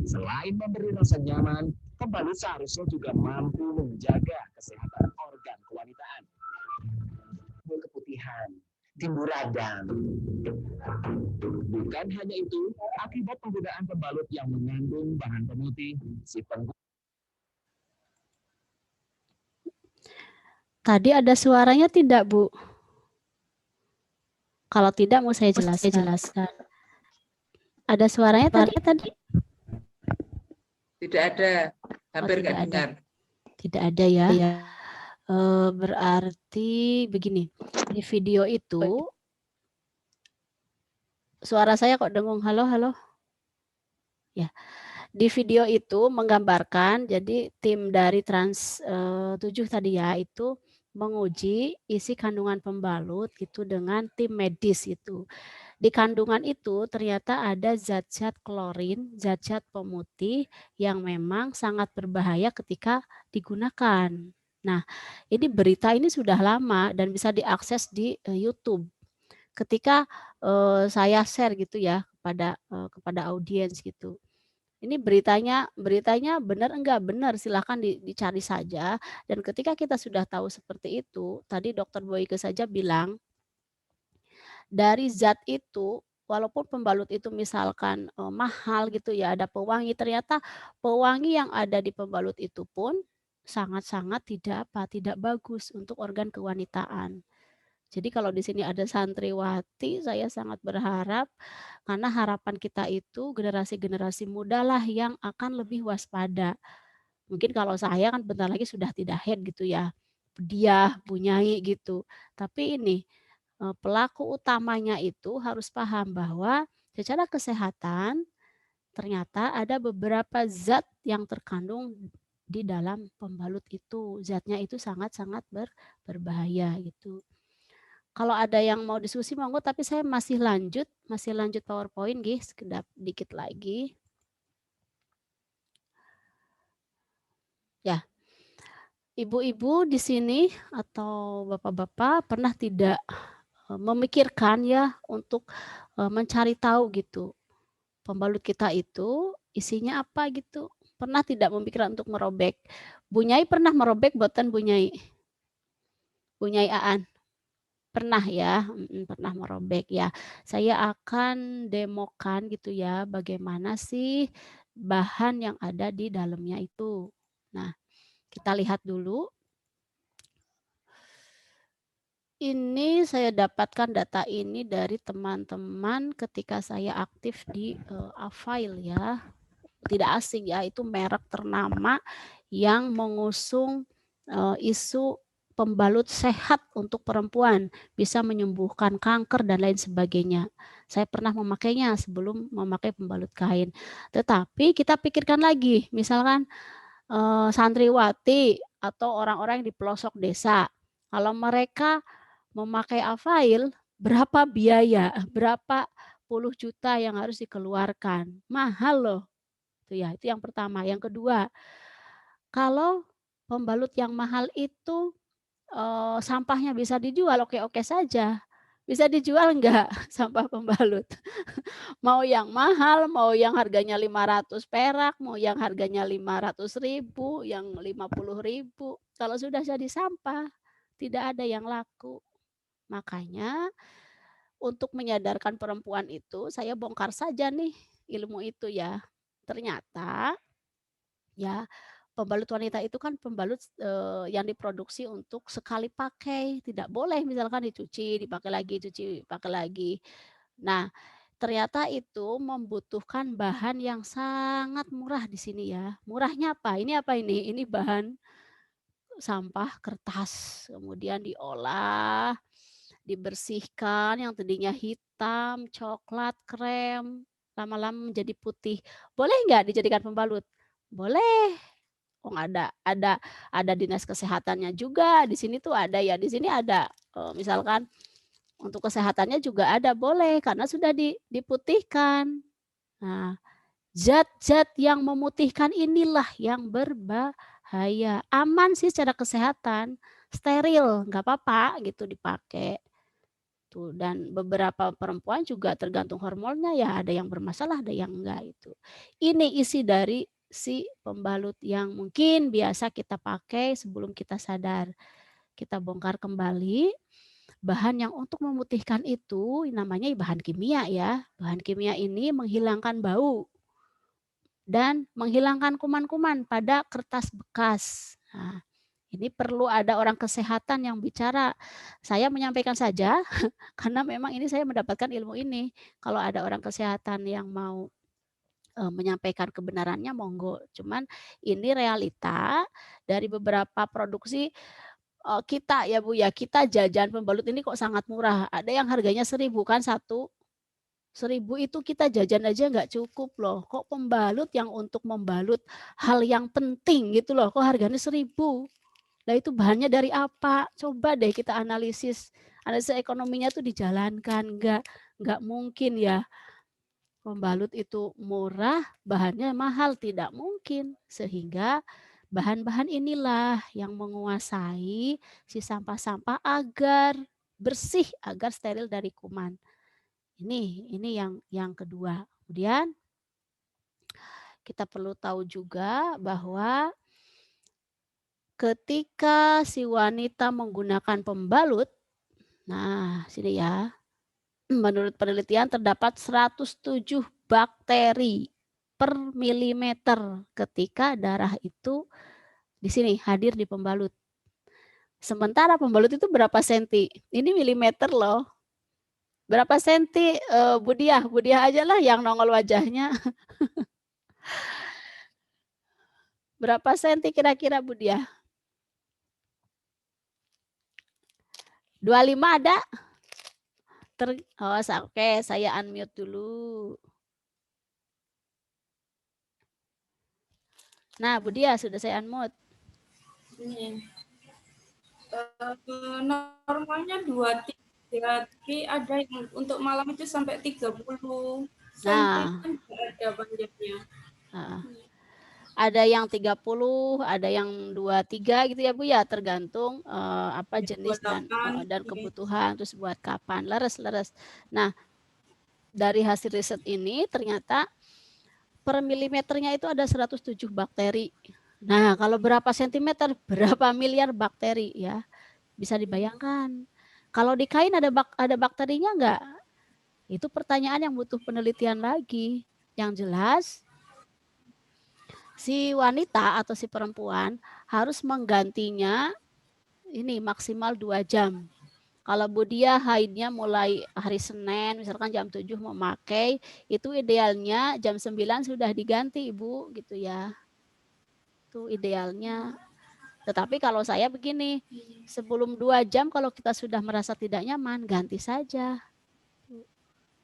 D: Selain memberi rasa nyaman, pembalut seharusnya juga mampu menjaga kesehatan organ kewanitaan. Keputihan, timbul radang. Bukan hanya itu, akibat penggunaan pembalut yang mengandung bahan pemutih, si pengguna
B: Tadi ada suaranya tidak, Bu? Kalau tidak mau saya jelaskan. Ada suaranya tadi?
A: Tidak ada, hampir
B: tidak
A: nggak
B: ada.
A: dengar.
B: Tidak ada ya. Berarti begini, di video itu suara saya kok dengung. Halo, halo. Ya, di video itu menggambarkan, jadi tim dari Trans 7 tadi ya itu menguji isi kandungan pembalut itu dengan tim medis itu. Di kandungan itu ternyata ada zat-zat klorin, zat-zat pemutih yang memang sangat berbahaya ketika digunakan. Nah, ini berita ini sudah lama dan bisa diakses di YouTube. Ketika saya share gitu ya kepada audiens gitu. Ini beritanya benar enggak benar, silahkan dicari saja. Dan ketika kita sudah tahu seperti itu, tadi Dr. Boyke saja bilang, dari zat itu, walaupun pembalut itu misalkan mahal gitu ya, ada pewangi, ternyata pewangi yang ada di pembalut itu pun sangat-sangat tidak bagus untuk organ kewanitaan. Jadi kalau di sini ada santriwati, saya sangat berharap karena harapan kita itu generasi-generasi muda lah yang akan lebih waspada. Mungkin kalau saya kan bentar lagi sudah tidak head gitu ya, dia punyai gitu. Tapi ini pelaku utamanya itu harus paham bahwa secara kesehatan ternyata ada beberapa zat yang terkandung di dalam pembalut itu. Zatnya itu sangat-sangat berbahaya gitu. Kalau ada yang mau diskusi monggo, tapi saya masih lanjut PowerPoint nggih, sekedap dikit lagi. Ya. Ibu-ibu di sini atau bapak-bapak pernah tidak memikirkan ya untuk mencari tahu gitu pembalut kita itu isinya apa gitu? Pernah tidak memikirkan untuk merobek? Bu Nyai pernah merobek boten Bu Nyai? Bu Nyai Aan? Pernah ya, pernah merobek ya. Saya akan demokan gitu ya, bagaimana sih bahan yang ada di dalamnya itu. Nah, kita lihat dulu. Ini saya dapatkan data ini dari teman-teman ketika saya aktif di Avail ya. Tidak asing ya, itu merek ternama yang mengusung isu pembalut sehat untuk perempuan, bisa menyembuhkan kanker dan lain sebagainya. Saya pernah memakainya sebelum memakai pembalut kain. Tetapi kita pikirkan lagi, misalkan santriwati atau orang-orang yang di pelosok desa, kalau mereka memakai Avail, berapa biaya, berapa puluh juta yang harus dikeluarkan. Mahal loh. Itu ya, itu yang pertama. Yang kedua, kalau pembalut yang mahal itu sampahnya bisa dijual, oke-oke saja. Bisa dijual enggak sampah pembalut? Mau yang mahal, mau yang harganya 500 perak, mau yang harganya 500.000, yang 50.000. Kalau sudah jadi sampah, tidak ada yang laku. Makanya untuk menyadarkan perempuan itu saya bongkar saja nih ilmu itu ya. Ternyata ya pembalut wanita itu kan pembalut yang diproduksi untuk sekali pakai, tidak boleh misalkan dicuci, dipakai lagi, cuci, pakai lagi. Nah, ternyata itu membutuhkan bahan yang sangat murah di sini ya. Murahnya apa? Ini apa ini? Ini bahan sampah kertas, kemudian diolah, dibersihkan yang tadinya hitam, coklat, krem, lama-lama menjadi putih. Boleh nggak dijadikan pembalut? Boleh. Oh, ada dinas kesehatannya juga. Di sini tuh ada ya. Di sini ada misalkan untuk kesehatannya juga ada, boleh karena sudah diputihkan. Nah, zat-zat yang memutihkan inilah yang berbahaya. Aman sih secara kesehatan, steril, nggak apa-apa gitu dipakai. Tuh, dan beberapa perempuan juga tergantung hormonnya ya, ada yang bermasalah, ada yang enggak itu. Ini isi dari si pembalut yang mungkin biasa kita pakai sebelum kita sadar. Kita bongkar kembali bahan yang untuk memutihkan itu namanya bahan kimia ya. Bahan kimia ini menghilangkan bau dan menghilangkan kuman-kuman pada kertas bekas. Nah, ini perlu ada orang kesehatan yang bicara. Saya menyampaikan saja karena memang ini saya mendapatkan ilmu ini. Kalau ada orang kesehatan yang mau menyampaikan kebenarannya monggo. Cuman ini realita dari beberapa produksi kita ya Bu ya, kita jajan pembalut ini kok sangat murah. Ada yang harganya 1.000 kan satu. 1.000 itu kita jajan aja nggak cukup loh. Kok pembalut yang untuk membalut hal yang penting gitu loh, kok harganya 1.000. Nah itu bahannya dari apa? Coba deh kita analisis. Analisis ekonominya tuh dijalankan. Nggak mungkin ya pembalut itu murah, bahannya mahal. Tidak mungkin. Sehingga bahan-bahan inilah yang menguasai si sampah-sampah agar bersih, agar steril dari kuman. Ini yang kedua. Kemudian kita perlu tahu juga bahwa ketika si wanita menggunakan pembalut, nah sini ya, menurut penelitian terdapat 107 bakteri per milimeter ketika darah itu di sini hadir di pembalut. Sementara pembalut itu berapa senti? Ini milimeter loh. Berapa senti Bu Diah? Bu Diah aja lah yang nongol wajahnya. Berapa senti kira-kira Bu Diah? 25 ada? Oke, saya unmute dulu. Nah, Bu Dia sudah saya unmute.
C: Ini. Normalnya 2-3, tapi ada yang untuk malam itu sampai 30 cm
B: Nah,
C: kan ada panjangnya.
B: ada yang 30, ada yang 23 gitu ya Bu ya, tergantung apa jenis
C: Buat kapan,
B: dan
C: iya.
B: kebutuhan, terus buat kapan, leres. Nah, dari hasil riset ini ternyata per milimeternya itu ada 107 bakteri. Nah, kalau berapa sentimeter, berapa miliar bakteri ya. Bisa dibayangkan. Kalau di kain ada bakterinya enggak? Itu pertanyaan yang butuh penelitian lagi. Yang jelas si wanita atau si perempuan harus menggantinya ini maksimal 2 jam. Kalau Bu Dia haidnya mulai hari Senin, misalkan jam 7 memakai, itu idealnya jam 9 sudah diganti Ibu gitu ya. Itu idealnya. Tetapi kalau saya begini, sebelum 2 jam kalau kita sudah merasa tidak nyaman, ganti saja.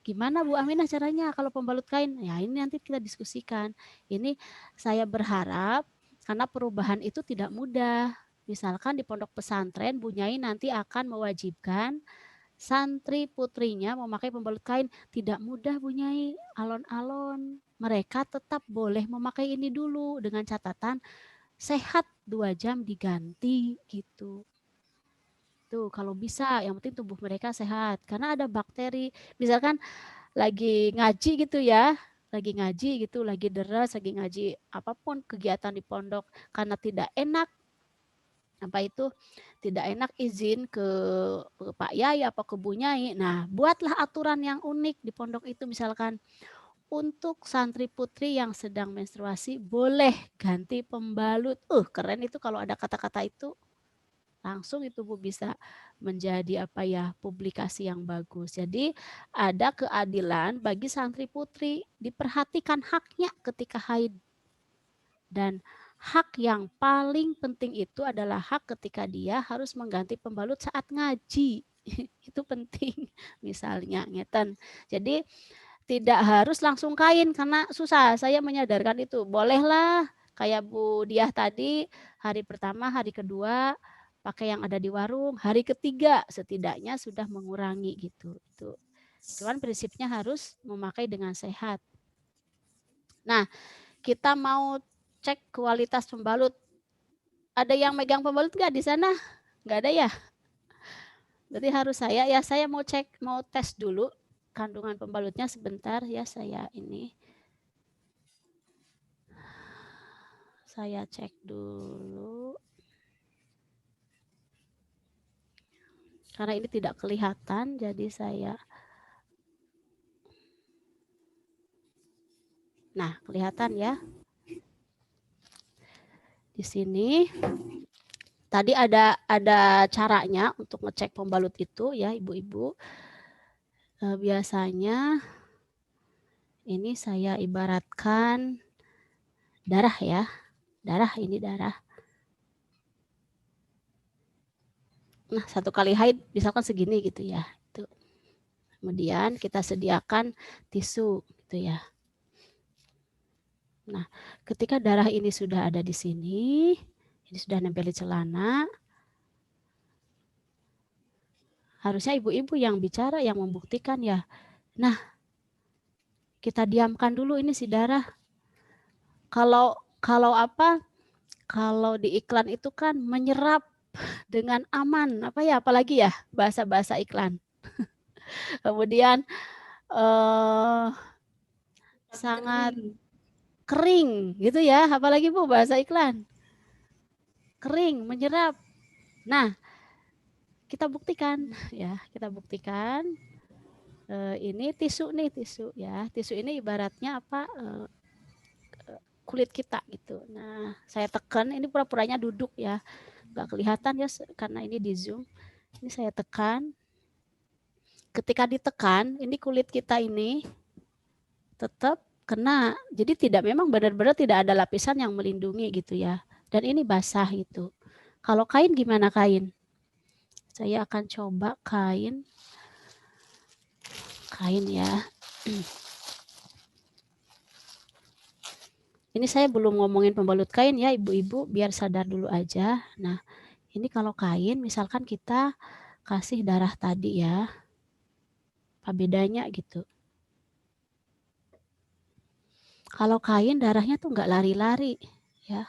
B: Gimana Bu Aminah caranya kalau pembalut kain? Ya ini nanti kita diskusikan. Ini saya berharap karena perubahan itu tidak mudah. Misalkan di pondok pesantren Bu Nyai nanti akan mewajibkan santri putrinya memakai pembalut kain. Tidak mudah Bu Nyai, alon-alon. Mereka tetap boleh memakai ini dulu dengan catatan sehat 2 jam diganti gitu. Tuh kalau bisa yang penting tubuh mereka sehat karena ada bakteri. Misalkan lagi ngaji gitu ya, lagi ngaji gitu, lagi deras, lagi ngaji apapun kegiatan di pondok karena tidak enak apa itu tidak enak izin ke Pak Yai apa ke Bu Nyai. Nah, buatlah aturan yang unik di pondok itu misalkan untuk santri putri yang sedang menstruasi boleh ganti pembalut. Keren itu kalau ada kata-kata itu. Langsung itu Bu bisa menjadi apa ya publikasi yang bagus. Jadi ada keadilan bagi santri putri, diperhatikan haknya ketika haid. Dan hak yang paling penting itu adalah hak ketika dia harus mengganti pembalut saat ngaji. Itu penting misalnya ngeten. Jadi tidak harus langsung kain karena susah. Saya menyadarkan itu. Bolehlah kayak Bu Diah tadi hari pertama, hari kedua pakai yang ada di warung, hari ketiga setidaknya sudah mengurangi gitu. Itu. Cuman prinsipnya harus memakai dengan sehat. Nah, kita mau cek kualitas pembalut. Ada yang megang pembalut nggak di sana? Nggak ada ya? Berarti harus saya mau cek, mau tes dulu kandungan pembalutnya sebentar ya saya ini. Saya cek dulu. Karena ini tidak kelihatan, jadi saya. Nah, kelihatan ya. Di sini tadi ada caranya untuk ngecek pembalut itu ya, Ibu-ibu. Biasanya ini saya ibaratkan darah ya. Darah ini darah. Nah, 1 kali haid misalkan segini gitu ya. Itu. Kemudian kita sediakan tisu gitu ya. Nah, ketika darah ini sudah ada di sini, ini sudah nempel di celana, harusnya ibu-ibu yang bicara, yang membuktikan ya. Nah, kita diamkan dulu ini si darah. Kalau apa? Kalau di iklan itu kan menyerap dengan aman, apa ya? Apalagi ya bahasa-bahasa iklan. Kemudian sangat kering gitu ya, apalagi Bu bahasa iklan. Kering, menyerap. Nah, kita buktikan ya, kita buktikan. Ini tisu nih, tisu ya. Tisu ini ibaratnya apa? Kulit kita gitu. Nah, saya tekan, ini pura-puranya duduk ya. Nggak kelihatan ya karena ini di zoom. Ini saya tekan. Ketika ditekan, ini kulit kita ini tetap kena. Jadi tidak memang benar-benar tidak ada lapisan yang melindungi gitu ya. Dan ini basah itu. Kalau kain gimana kain? Saya akan coba kain. Kain ya. Ini saya belum ngomongin pembalut kain ya ibu-ibu, biar sadar dulu aja. Nah, ini kalau kain misalkan kita kasih darah tadi ya, apa bedanya gitu. Kalau kain darahnya tuh nggak lari-lari ya.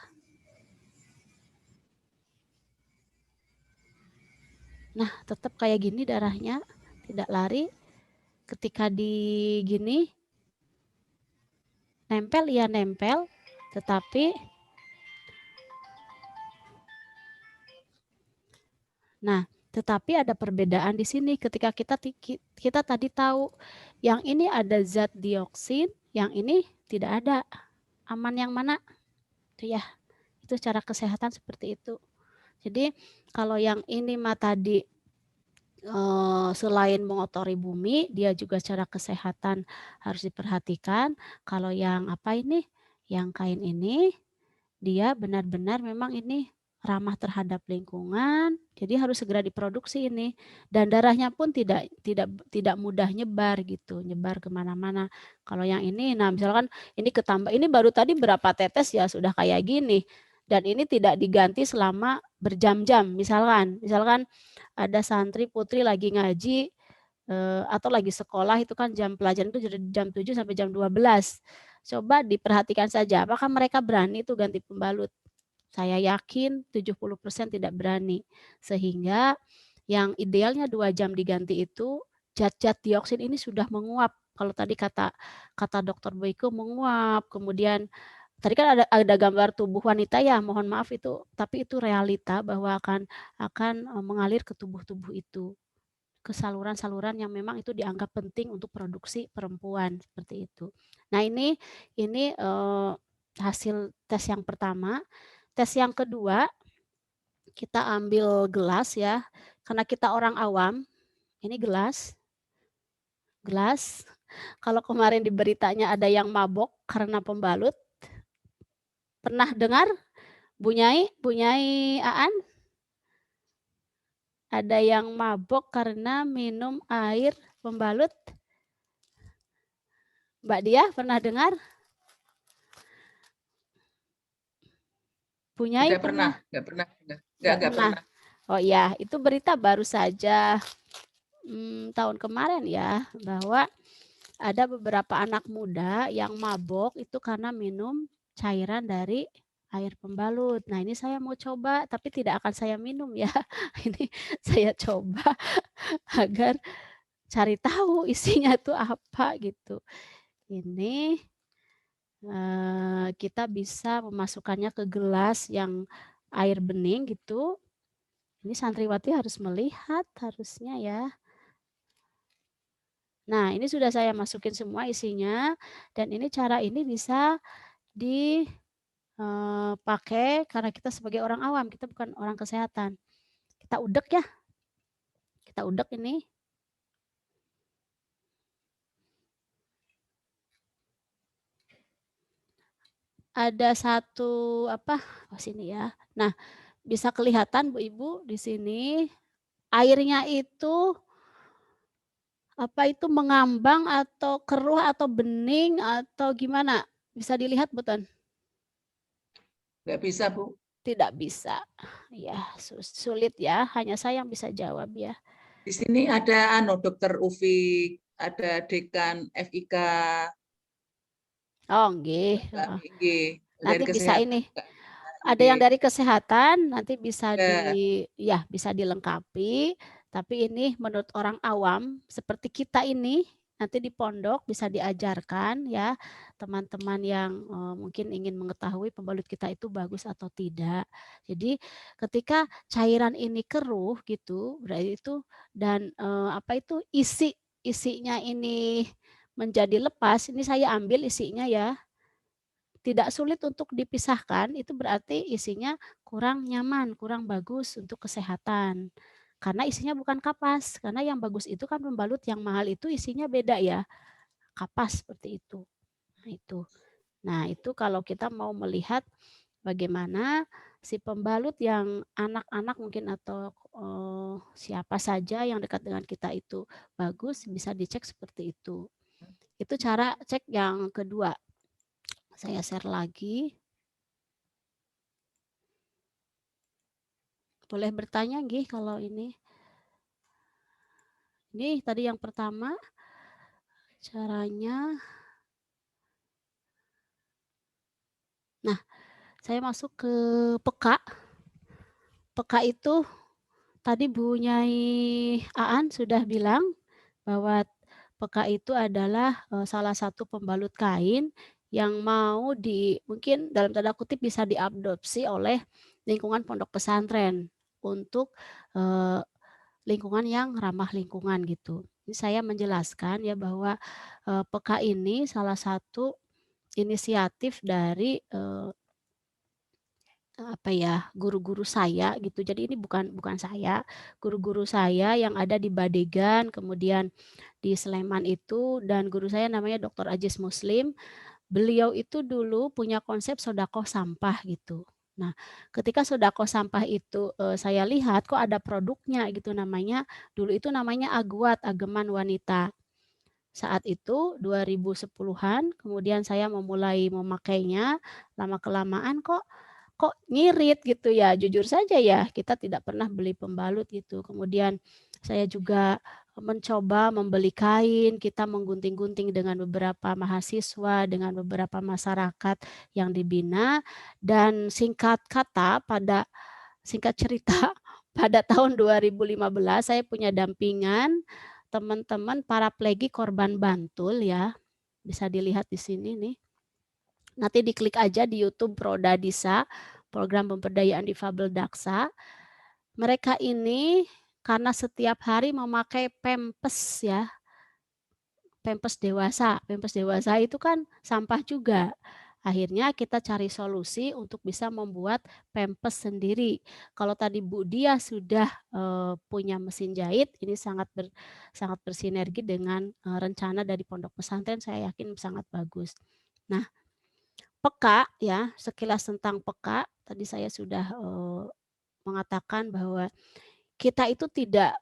B: Nah, tetap kayak gini darahnya, tidak lari. Ketika di gini, nempel ya nempel, tetapi ada perbedaan di sini ketika kita tadi tahu yang ini ada zat dioksin, yang ini tidak ada. Aman yang mana? Itu ya. Itu secara kesehatan seperti itu. Jadi kalau yang ini mah tadi selain mengotori bumi, dia juga secara kesehatan harus diperhatikan. Kalau yang apa ini, yang kain ini, dia benar-benar memang ini ramah terhadap lingkungan, jadi harus segera diproduksi ini. Dan darahnya pun tidak mudah nyebar gitu, nyebar kemana-mana. Kalau yang ini, nah misalkan ini ketambah, ini baru tadi berapa tetes ya sudah kayak gini. Dan ini tidak diganti selama berjam-jam. Misalkan ada santri putri lagi ngaji atau lagi sekolah, itu kan jam pelajaran itu dari jam 7 sampai jam 12. Coba diperhatikan saja apakah mereka berani itu ganti pembalut. Saya yakin 70% tidak berani. Sehingga yang idealnya 2 jam diganti itu zat-zat dioksin ini sudah menguap. Kalau tadi kata Dokter Boyko menguap, kemudian tadi kan ada gambar tubuh wanita ya, mohon maaf itu, tapi itu realita bahwa akan mengalir ke tubuh-tubuh itu, ke saluran-saluran yang memang itu dianggap penting untuk produksi perempuan seperti itu. Nah ini hasil tes yang pertama. Tes yang kedua kita ambil gelas ya, karena kita orang awam. Ini gelas. Kalau kemarin di beritanya ada yang mabok karena pembalut. Pernah dengar? Bu Nyai Aan? Ada yang mabok karena minum air pembalut? Mbak Dia pernah dengar? Bu Nyai pernah?
A: Nggak pernah.
B: Oh iya, itu berita baru saja tahun kemarin ya, bahwa ada beberapa anak muda yang mabok itu karena minum cairan dari air pembalut. Nah ini saya mau coba, tapi tidak akan saya minum ya. Ini saya coba agar cari tahu isinya itu apa gitu. Ini kita bisa memasukkannya ke gelas yang air bening gitu. Ini santriwati harus melihat harusnya ya. Nah, ini sudah saya masukin semua isinya, dan ini cara ini bisa dipakai karena kita sebagai orang awam, kita bukan orang kesehatan. Kita udek ya. Kita udek ini. Ada satu apa? Oh sini ya. Nah, bisa kelihatan Bu Ibu di sini airnya itu apa itu mengambang atau keruh atau bening atau gimana? Bisa dilihat bukan?
A: Nggak bisa, Bu.
B: Tidak bisa. Ya, sulit ya. Hanya saya yang bisa jawab ya.
A: Di sini ada Dokter Ufi, ada Dekan FIK.
B: Oh, nggih. Nanti bisa ini. Ada yang dari kesehatan, nanti bisa bisa dilengkapi. Tapi ini menurut orang awam seperti kita ini, nanti di pondok bisa diajarkan ya teman-teman yang mungkin ingin mengetahui pembalut kita itu bagus atau tidak. Jadi ketika cairan ini keruh gitu, berarti itu dan apa itu isinya ini menjadi lepas, ini saya ambil isinya ya. Tidak sulit untuk dipisahkan, itu berarti isinya kurang nyaman, kurang bagus untuk kesehatan. Karena isinya bukan kapas, karena yang bagus itu kan pembalut yang mahal itu isinya beda ya, kapas seperti itu. Nah itu kalau kita mau melihat bagaimana si pembalut yang anak-anak mungkin atau siapa saja yang dekat dengan kita itu bagus, bisa dicek seperti itu. Itu cara cek yang kedua. Saya share lagi. Boleh bertanya nggih kalau ini. Ini tadi yang pertama caranya. Nah, saya masuk ke peka. Peka itu tadi Bu Nyai Aan sudah bilang bahwa peka itu adalah salah satu pembalut kain yang mau mungkin dalam tanda kutip bisa diadopsi oleh lingkungan pondok pesantren untuk lingkungan yang ramah lingkungan gitu. Ini saya menjelaskan ya bahwa peka ini salah satu inisiatif dari guru-guru saya gitu. Jadi ini bukan saya, guru-guru saya yang ada di Badegan, kemudian di Sleman itu, dan guru saya namanya Dr. Ajis Muslim. Beliau itu dulu punya konsep sodako sampah gitu. Nah, ketika sodako sampah itu saya lihat kok ada produknya gitu namanya, dulu itu namanya Aguat, Ageman Wanita. Saat itu 2010-an, kemudian saya memulai memakainya, lama-kelamaan kok ngirit gitu ya, jujur saja ya, kita tidak pernah beli pembalut gitu. Kemudian saya juga mencoba membeli kain, kita menggunting-gunting dengan beberapa mahasiswa, dengan beberapa masyarakat yang dibina, dan singkat cerita, pada tahun 2015 saya punya dampingan teman-teman paraplegi korban Bantul ya, bisa dilihat di sini nih. Nanti diklik aja di YouTube Proda Disa, program pemberdayaan difabel Daksa. Mereka ini karena setiap hari memakai Pampers ya, Pampers dewasa. Pampers dewasa itu kan sampah juga. Akhirnya kita cari solusi untuk bisa membuat Pampers sendiri. Kalau tadi Bu Dia sudah punya mesin jahit, ini sangat bersinergi dengan rencana dari pondok pesantren, saya yakin sangat bagus. Nah, peka ya, sekilas tentang peka, tadi saya sudah mengatakan bahwa kita itu tidak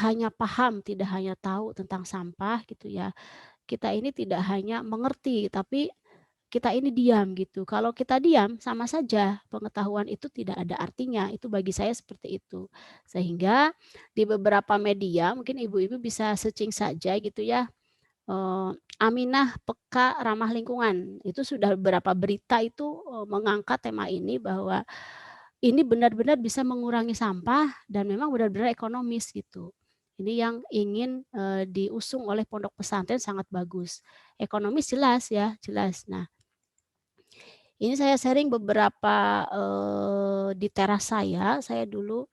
B: hanya paham, tidak hanya tahu tentang sampah gitu ya. Kita ini tidak hanya mengerti, tapi kita ini diam gitu. Kalau kita diam sama saja pengetahuan itu tidak ada artinya, itu bagi saya seperti itu. Sehingga di beberapa media mungkin ibu-ibu bisa searching saja gitu ya, Aminah Peka Ramah Lingkungan. Itu sudah beberapa berita itu mengangkat tema ini bahwa ini benar-benar bisa mengurangi sampah dan memang benar-benar ekonomis gitu. Ini yang ingin diusung oleh pondok pesantren sangat bagus. Ekonomis jelas ya, jelas. Nah, ini saya sharing beberapa di teras saya dulu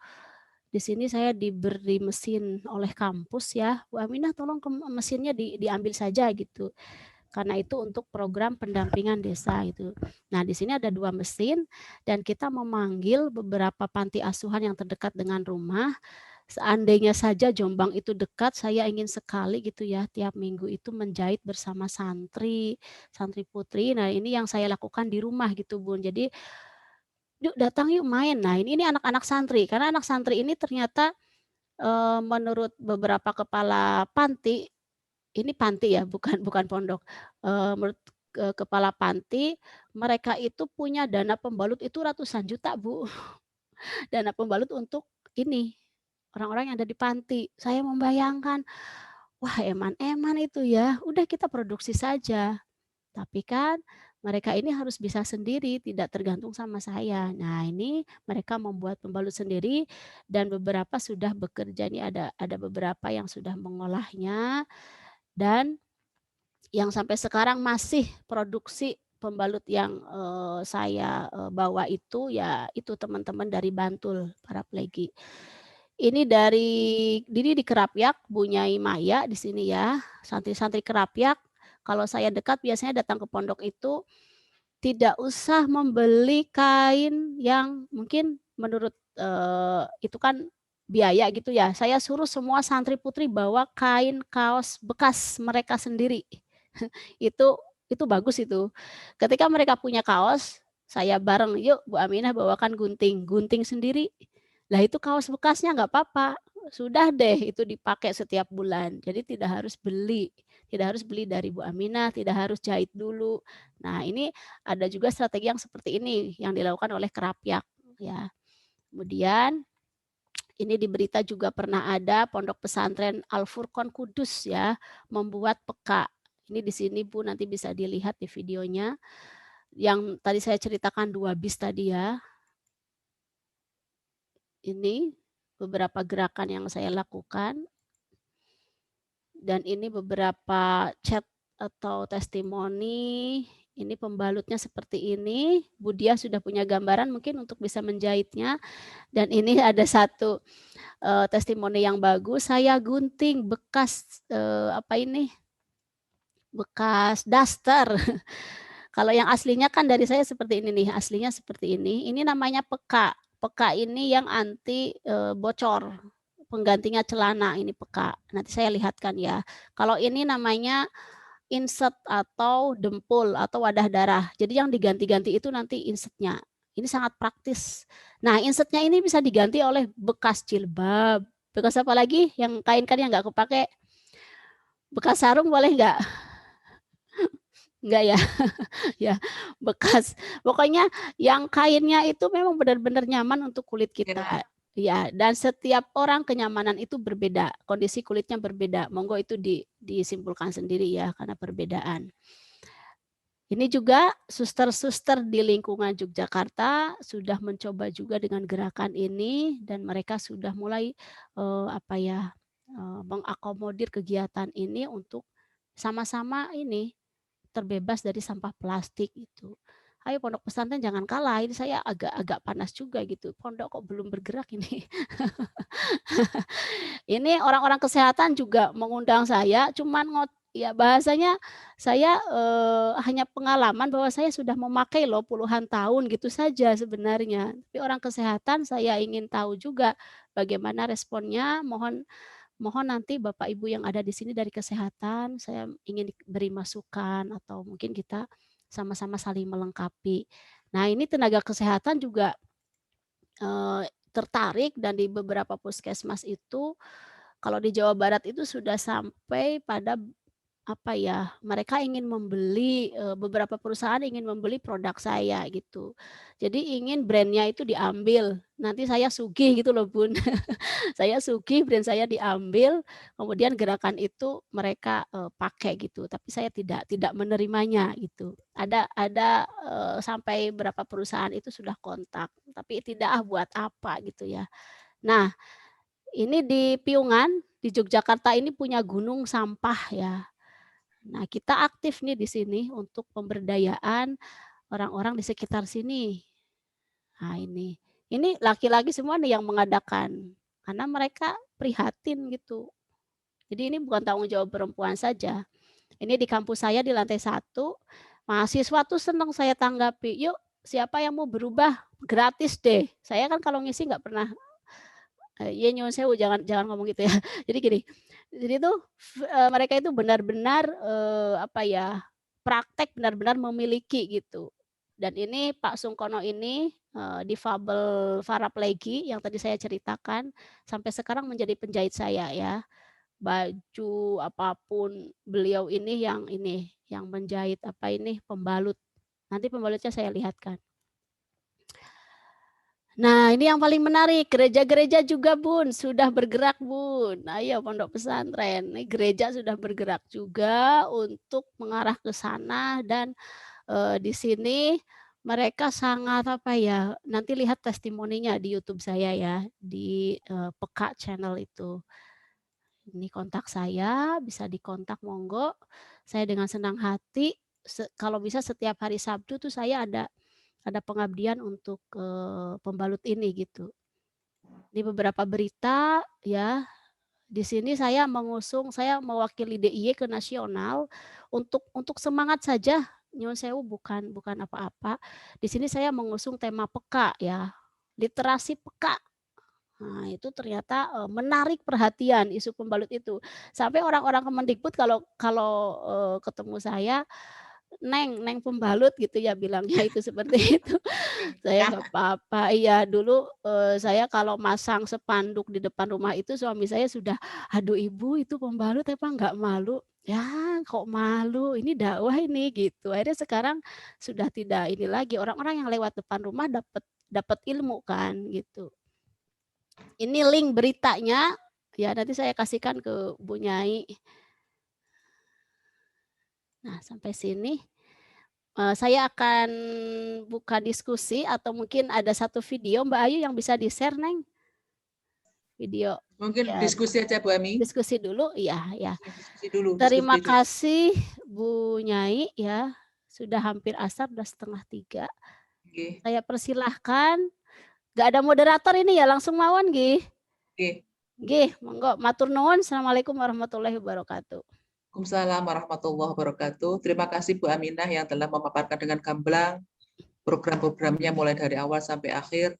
B: di sini saya diberi mesin oleh kampus ya, Bu Aminah tolong mesinnya diambil saja gitu. Karena itu untuk program pendampingan desa itu. Nah, di sini ada 2 mesin dan kita memanggil beberapa panti asuhan yang terdekat dengan rumah. Seandainya saja Jombang itu dekat, saya ingin sekali gitu ya, tiap minggu itu menjahit bersama santri putri. Nah, ini yang saya lakukan di rumah gitu, Bun. Jadi yuk datang yuk main. Nah ini anak-anak santri, karena anak santri ini ternyata menurut beberapa kepala panti, ini panti ya bukan pondok, menurut kepala panti, mereka itu punya dana pembalut itu ratusan juta Bu, dana pembalut untuk ini, orang-orang yang ada di panti. Saya membayangkan, wah eman-eman itu ya, udah kita produksi saja. Tapi kan mereka ini harus bisa sendiri, tidak tergantung sama saya. Nah, ini mereka membuat pembalut sendiri dan beberapa sudah bekerja. Ini ada beberapa yang sudah mengolahnya dan yang sampai sekarang masih produksi pembalut yang saya bawa itu ya itu teman-teman dari Bantul paraplegi. Ini di Kerapyak, Bu Nyai Maya di sini ya, santri-santri Kerapyak. Kalau saya dekat biasanya datang ke pondok itu tidak usah membeli kain yang mungkin menurut itu kan biaya gitu ya. Saya suruh semua santri putri bawa kain kaos bekas mereka sendiri. Itu bagus itu. Ketika mereka punya kaos, saya bareng, yuk Bu Aminah bawakan gunting sendiri. Lah itu kaos bekasnya nggak apa-apa. Sudah deh itu dipakai setiap bulan. Jadi tidak harus beli. tidak harus beli dari Bu Aminah, tidak harus jahit dulu. Nah, ini ada juga strategi yang seperti ini yang dilakukan oleh Kerapyak ya. Kemudian ini di berita juga pernah ada Pondok Pesantren Al Furqon Kudus ya membuat peka. Ini di sini Bu, nanti bisa dilihat di videonya. Yang tadi saya ceritakan 2 bis tadi ya. Ini beberapa gerakan yang saya lakukan. Dan ini beberapa chat atau testimoni. Ini pembalutnya seperti ini. Bu Dia sudah punya gambaran mungkin untuk bisa menjahitnya. Dan ini ada satu testimoni yang bagus. Saya gunting bekas apa ini? Bekas daster. Kalau yang aslinya kan dari saya seperti ini nih, aslinya seperti ini. Ini namanya peka. Peka ini yang anti bocor. Penggantinya celana, ini peka. Nanti saya lihatkan ya. Kalau ini namanya insert atau dempul atau wadah darah. Jadi yang diganti-ganti itu nanti insertnya. Ini sangat praktis. Nah, insertnya ini bisa diganti oleh bekas jilbab. Bekas apa lagi? Yang kain-kain yang nggak kepake. Bekas sarung boleh nggak? Enggak ya? Ya, bekas. Pokoknya yang kainnya itu memang benar-benar nyaman untuk kulit kita. Ya, dan setiap orang kenyamanan itu berbeda. Kondisi kulitnya berbeda. Monggo itu disimpulkan sendiri ya, karena perbedaan. Ini juga suster-suster di lingkungan Yogyakarta sudah mencoba juga dengan gerakan ini dan mereka sudah mulai mengakomodir kegiatan ini untuk sama-sama ini terbebas dari sampah plastik itu. Ayo pondok pesantren jangan kalah. Ini saya agak panas juga gitu. Pondok kok belum bergerak ini. Ini orang-orang kesehatan juga mengundang saya, cuman ya bahasanya saya hanya pengalaman bahwa saya sudah memakai loh puluhan tahun gitu saja sebenarnya. Tapi orang kesehatan saya ingin tahu juga bagaimana responnya. Mohon nanti Bapak Ibu yang ada di sini dari kesehatan, saya ingin beri masukan atau mungkin kita sama-sama saling melengkapi. Nah, ini tenaga kesehatan juga tertarik dan di beberapa puskesmas itu kalau di Jawa Barat itu sudah sampai pada mereka ingin membeli, beberapa perusahaan ingin membeli produk saya gitu. Jadi ingin brand-nya itu diambil, nanti saya sugih gitu loh Bun. Saya sugih brand saya diambil, kemudian gerakan itu mereka pakai gitu, tapi saya tidak menerimanya gitu. Ada sampai berapa perusahaan itu sudah kontak, tapi tidak buat apa gitu ya. Nah, ini di Piungan, di Yogyakarta ini punya gunung sampah ya. Nah, kita aktif nih di sini untuk pemberdayaan orang-orang di sekitar sini. Nah, ini laki-laki semua nih yang mengadakan karena mereka prihatin gitu. Jadi ini bukan tanggung jawab perempuan saja. Ini di kampus saya di lantai 1, mahasiswa tuh senang saya tanggapi. Yuk, siapa yang mau berubah? Gratis deh. Saya kan kalau ngisi nggak pernah ya nyuwun sewu jangan ngomong gitu ya. Jadi gini, jadi tuh mereka itu benar-benar praktek benar-benar memiliki gitu. Dan ini Pak Sungkono ini difabel paraplegi yang tadi saya ceritakan sampai sekarang menjadi penjahit saya ya. Baju apapun beliau ini yang menjahit pembalut. Nanti pembalutnya saya lihatkan. Nah, ini yang paling menarik, gereja-gereja juga Bun, sudah bergerak Bun. Ayo pondok pesantren, ini gereja sudah bergerak juga untuk mengarah ke sana dan di sini mereka sangat nanti lihat testimoninya di YouTube saya ya, di Peka Channel itu. Ini kontak saya, bisa dikontak monggo. Saya dengan senang hati, kalau bisa setiap hari Sabtu tuh saya ada pengabdian untuk pembalut ini gitu. Di beberapa berita ya, di sini saya mewakili DIY ke nasional untuk semangat saja. Nyuwun sewu bukan apa-apa. Di sini saya mengusung tema peka ya, literasi peka. Nah, itu ternyata menarik perhatian isu pembalut itu. Sampai orang-orang Kemendikbud kalau ketemu saya, Neng pembalut gitu ya bilangnya itu seperti itu. Saya nggak apa-apa. Iya dulu saya kalau masang spanduk di depan rumah itu suami saya sudah, aduh ibu itu pembalut apa nggak malu. Ya kok malu, ini dakwah ini gitu. Akhirnya sekarang sudah tidak ini lagi, orang-orang yang lewat depan rumah dapat ilmu kan gitu. Ini link beritanya ya nanti saya kasihkan ke Bu Nyai. Nah, sampai sini saya akan buka diskusi atau mungkin ada satu video Mbak Ayu yang bisa di-share, Neng. Video
A: Mungkin
B: ya,
A: diskusi aja Bu Ami.
B: diskusi dulu, ya.
A: Diskusi dulu.
B: Terima
A: diskusi dulu.
B: kasih Bu Nyai ya, sudah hampir asar, udah 2:30.
A: Oke.
B: Saya persilahkan. Gak ada moderator ini ya, langsung mawon nggih.
A: Oke.
B: Nggih, monggo matur nuwun. Assalamualaikum warahmatullahi wabarakatuh.
A: Waalaikumsalam warahmatullahi wabarakatuh. Terima kasih Bu Aminah yang telah memaparkan dengan gamblang program-programnya mulai dari awal sampai akhir.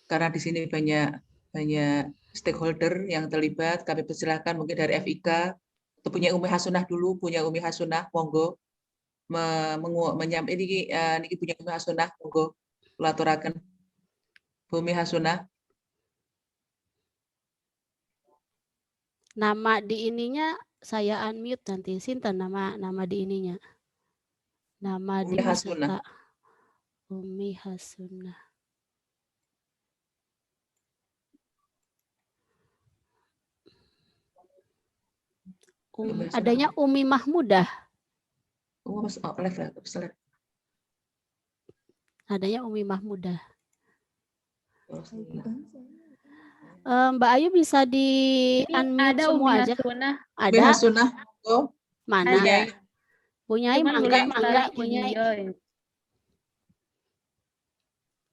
A: Karena di sini banyak stakeholder yang terlibat. Kami persilahkan mungkin dari FIK atau punya Umi Hasunah dulu, punya Umi Hasunah, monggo ini punya Umi Hasunah, monggo laturaken Bu Umi Hasunah.
B: Nama di ininya saya unmute nanti. Sinten nama di ininya. Nama
A: Umi
B: di
A: Hasunah.
B: peserta. Umi Hasunah. Adanya Umi Mahmudah. Adanya Umi Mahmudah. Mbak Ayu bisa di unmute
F: Ada
B: semua
F: Umi
B: aja.
F: Hasunah.
A: Umi
B: Ada.
A: Hasunah, monggo.
B: Mana?
F: Ada.
B: Punyai
F: Cuman
B: mangga,
F: belum
B: mangga,
F: lagi
B: punyai.
F: join.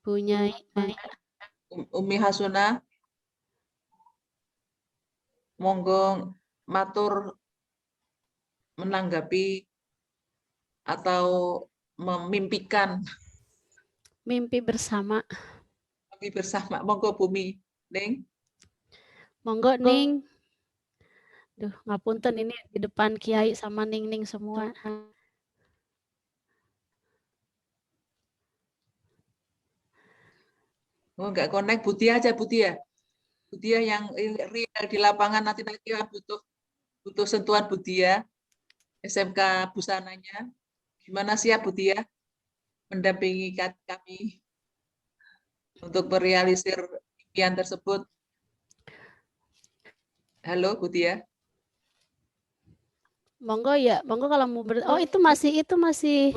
B: Punyai mangga.
A: Umi Hasunah, monggo matur menanggapi atau memimpikan
B: Mimpi bersama.
A: mimpi bersama. Monggo Bumi, Ning.
B: Monggo Ning. Duh, ngapunten ini di depan Kiai sama Ning semua.
A: Oh, enggak connect, Butia aja, Butia. Butia yang real di lapangan nanti butuh sentuhan Butia. SMK Busananya. Gimana siap Butia mendampingi kami untuk merealisir impian tersebut? Halo Butia.
B: Monggo ya, monggo kalau mau oh itu masih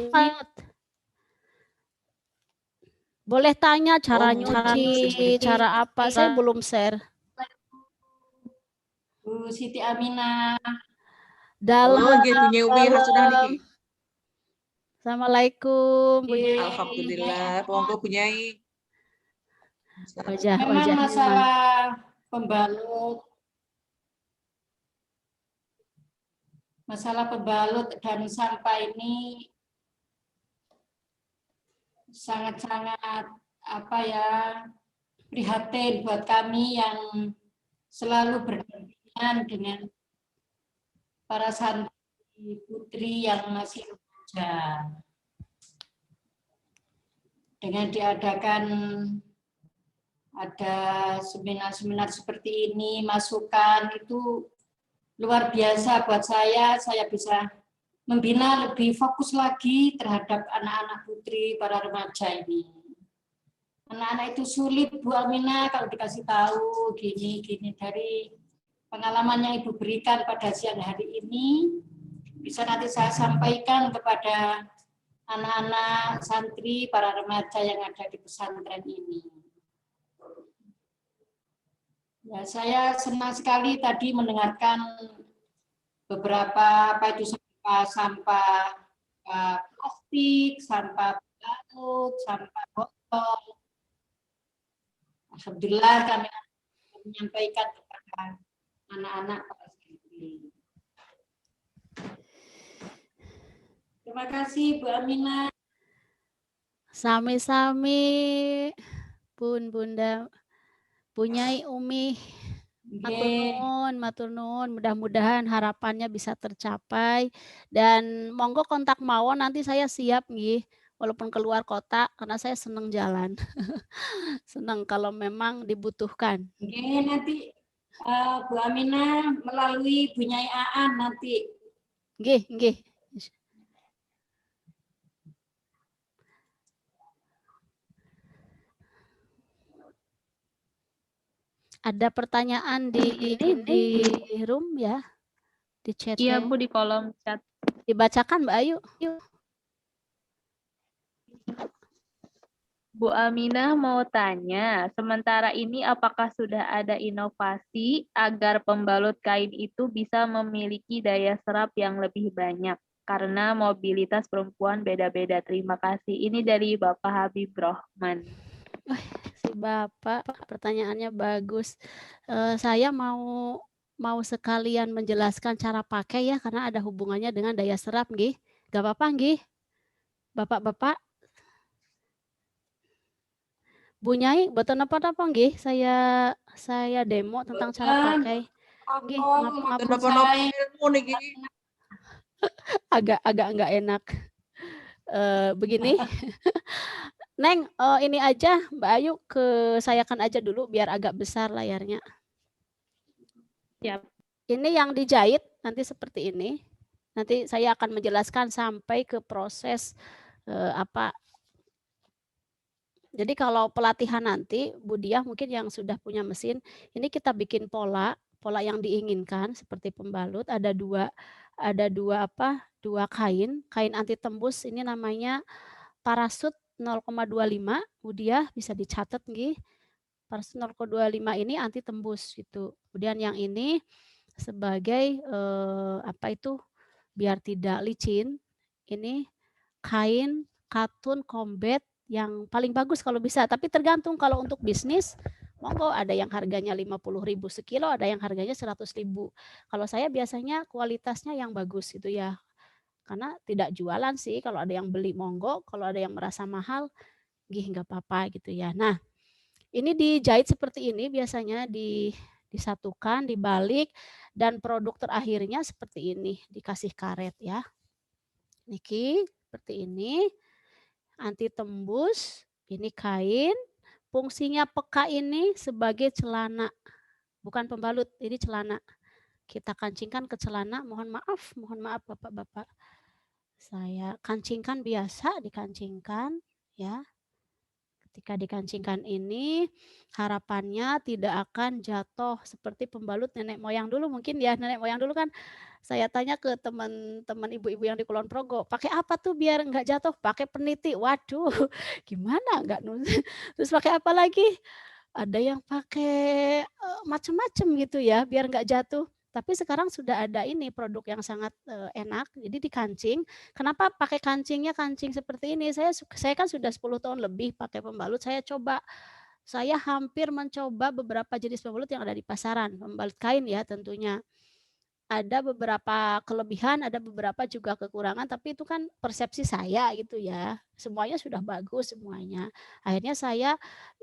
B: boleh tanya cara nyuci, cara apa? Saya belum share.
G: Bu Siti Aminah.
B: Dalam.
A: Punya Umi Hasunah niki.
B: Assalamualaikum, Bu Nyai.
A: Alhamdulillah, monggo Bu Nyai.
G: Memang masalah pembalut, dan sampah ini sangat-sangat prihatin buat kami yang selalu berdampingan dengan para santri putri yang masih remaja. Dengan diadakan ada seminar-seminar seperti ini, masukan itu luar biasa buat saya bisa membina lebih fokus lagi terhadap anak-anak putri, para remaja ini. Anak-anak itu sulit, Bu Aminah, kalau dikasih tahu gini dari pengalaman yang Ibu berikan pada siang hari ini, bisa nanti saya sampaikan kepada anak-anak santri, para remaja yang ada di pesantren ini. Ya, saya senang sekali tadi mendengarkan beberapa sampah plastik, sampah plastik, sampah botol. Alhamdulillah kami menyampaikan kepada anak-anak para santri. Terima kasih Bu Aminah.
B: Sami-sami Bunda Punyai Umi. Matur nuwun, mudah-mudahan harapannya bisa tercapai dan monggo kontak mawon nanti saya siap nggih walaupun keluar kota karena saya senang jalan. Senang kalau memang dibutuhkan.
G: Nanti Bu Aminah melalui Bu Nyai Aan nanti
B: Nggih, nggih. Ada pertanyaan di ini di room ya, di chat.
F: Iya Bu, di kolom chat.
B: Dibacakan Mbak Ayu.
F: Bu Aminah mau tanya, sementara ini apakah sudah ada inovasi agar pembalut kain itu bisa memiliki daya serap yang lebih banyak? Karena mobilitas perempuan beda-beda. Terima kasih. Ini dari Bapak Habib Rohman.
B: Si Bapak, pertanyaannya bagus. Saya mau sekalian menjelaskan cara pakai ya, karena ada hubungannya dengan daya serap, nggih. Gak apa-apa, nggih. Bapak-bapak. Bu Nyai, boten napa-napa nggih, saya demo tentang cara pakai. Nggih, ngapun
A: Kenapa-napa ilmu niki.
B: agak nggak enak. Begini. Neng, ini aja Mbak Ayu sayakan aja dulu biar agak besar layarnya.
F: Siap.
B: Ini yang dijahit nanti seperti ini. Nanti saya akan menjelaskan sampai ke proses apa. Jadi kalau pelatihan nanti, Bu Diah mungkin yang sudah punya mesin, ini kita bikin pola yang diinginkan seperti pembalut. Ada dua kain anti tembus. Ini namanya parasut 0,25. Bu Diah bisa dicatat nggih. Parasut 0,25 ini anti tembus gitu. Kemudian yang ini sebagai biar tidak licin. Ini kain katun combat yang paling bagus kalau bisa, tapi tergantung kalau untuk bisnis monggo ada yang harganya 50.000 sekilo, ada yang harganya 100.000. Kalau saya biasanya kualitasnya yang bagus itu ya. Karena tidak jualan sih, kalau ada yang beli monggo, kalau ada yang merasa mahal gih nggak apa-apa gitu ya. Nah, ini dijahit seperti ini biasanya disatukan, dibalik, dan produk terakhirnya seperti ini, dikasih karet ya. Niki seperti ini. Anti tembus, ini kain, fungsinya peka ini sebagai celana, bukan pembalut, ini celana. Kita kancingkan ke celana, mohon maaf Bapak-bapak. Saya kancingkan biasa, dikancingkan ya. Ketika dikancingkan ini, harapannya tidak akan jatuh seperti pembalut nenek moyang dulu mungkin ya. Nenek moyang dulu kan saya tanya ke teman-teman ibu-ibu yang di Kulon Progo, pakai apa tuh biar nggak jatuh? Pakai peniti. Waduh, gimana nggak terus pakai apa lagi? Ada yang pakai macam-macam gitu ya biar nggak jatuh. Tapi sekarang sudah ada ini produk yang sangat enak. Jadi dikancing. Kenapa pakai kancing seperti ini? Saya kan sudah 10 tahun lebih pakai pembalut. Saya hampir mencoba beberapa jenis pembalut yang ada di pasaran. Pembalut kain ya tentunya. Ada beberapa kelebihan, ada beberapa juga kekurangan, tapi itu kan persepsi saya gitu ya. Semuanya sudah bagus semuanya. Akhirnya saya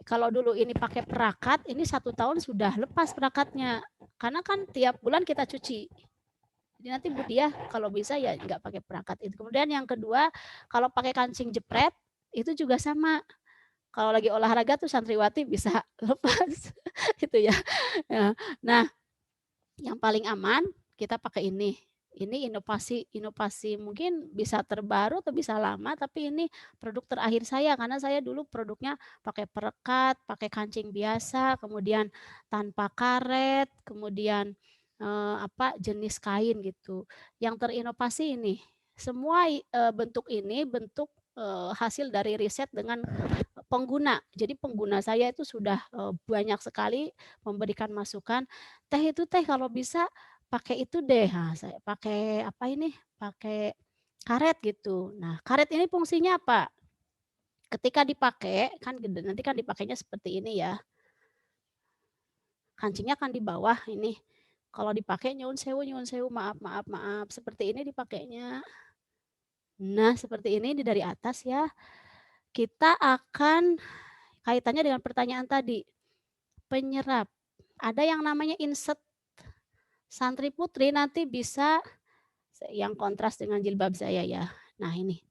B: kalau dulu ini pakai perakat, ini 1 tahun sudah lepas perakatnya. Karena kan tiap bulan kita cuci. Jadi nanti Bu Diah kalau bisa ya nggak pakai perakat itu. Kemudian yang kedua, kalau pakai kancing jepret itu juga sama. Kalau lagi olahraga tuh santriwati bisa lepas itu ya. Nah, yang paling aman kita pakai ini. Ini inovasi mungkin bisa terbaru atau bisa lama, tapi ini produk terakhir saya karena saya dulu produknya pakai perekat, pakai kancing biasa, kemudian tanpa karet, kemudian jenis kain gitu. Yang terinovasi ini. Semua bentuk ini bentuk hasil dari riset dengan pengguna. Jadi pengguna saya itu sudah banyak sekali memberikan masukan, teh itu teh kalau bisa pakai itu deh. Nah, saya pakai apa ini? Pakai karet gitu. Nah, karet ini fungsinya apa? Ketika dipakai kan nanti kan dipakainya seperti ini ya. Kancingnya kan di bawah ini. Kalau dipakai nyuwun sewu, maaf, seperti ini dipakainya. Nah, seperti ini dari atas ya. Kita akan kaitannya dengan pertanyaan tadi. Penyerap. Ada yang namanya insert. Santri putri nanti bisa yang kontras dengan jilbab saya ya. Nah, ini.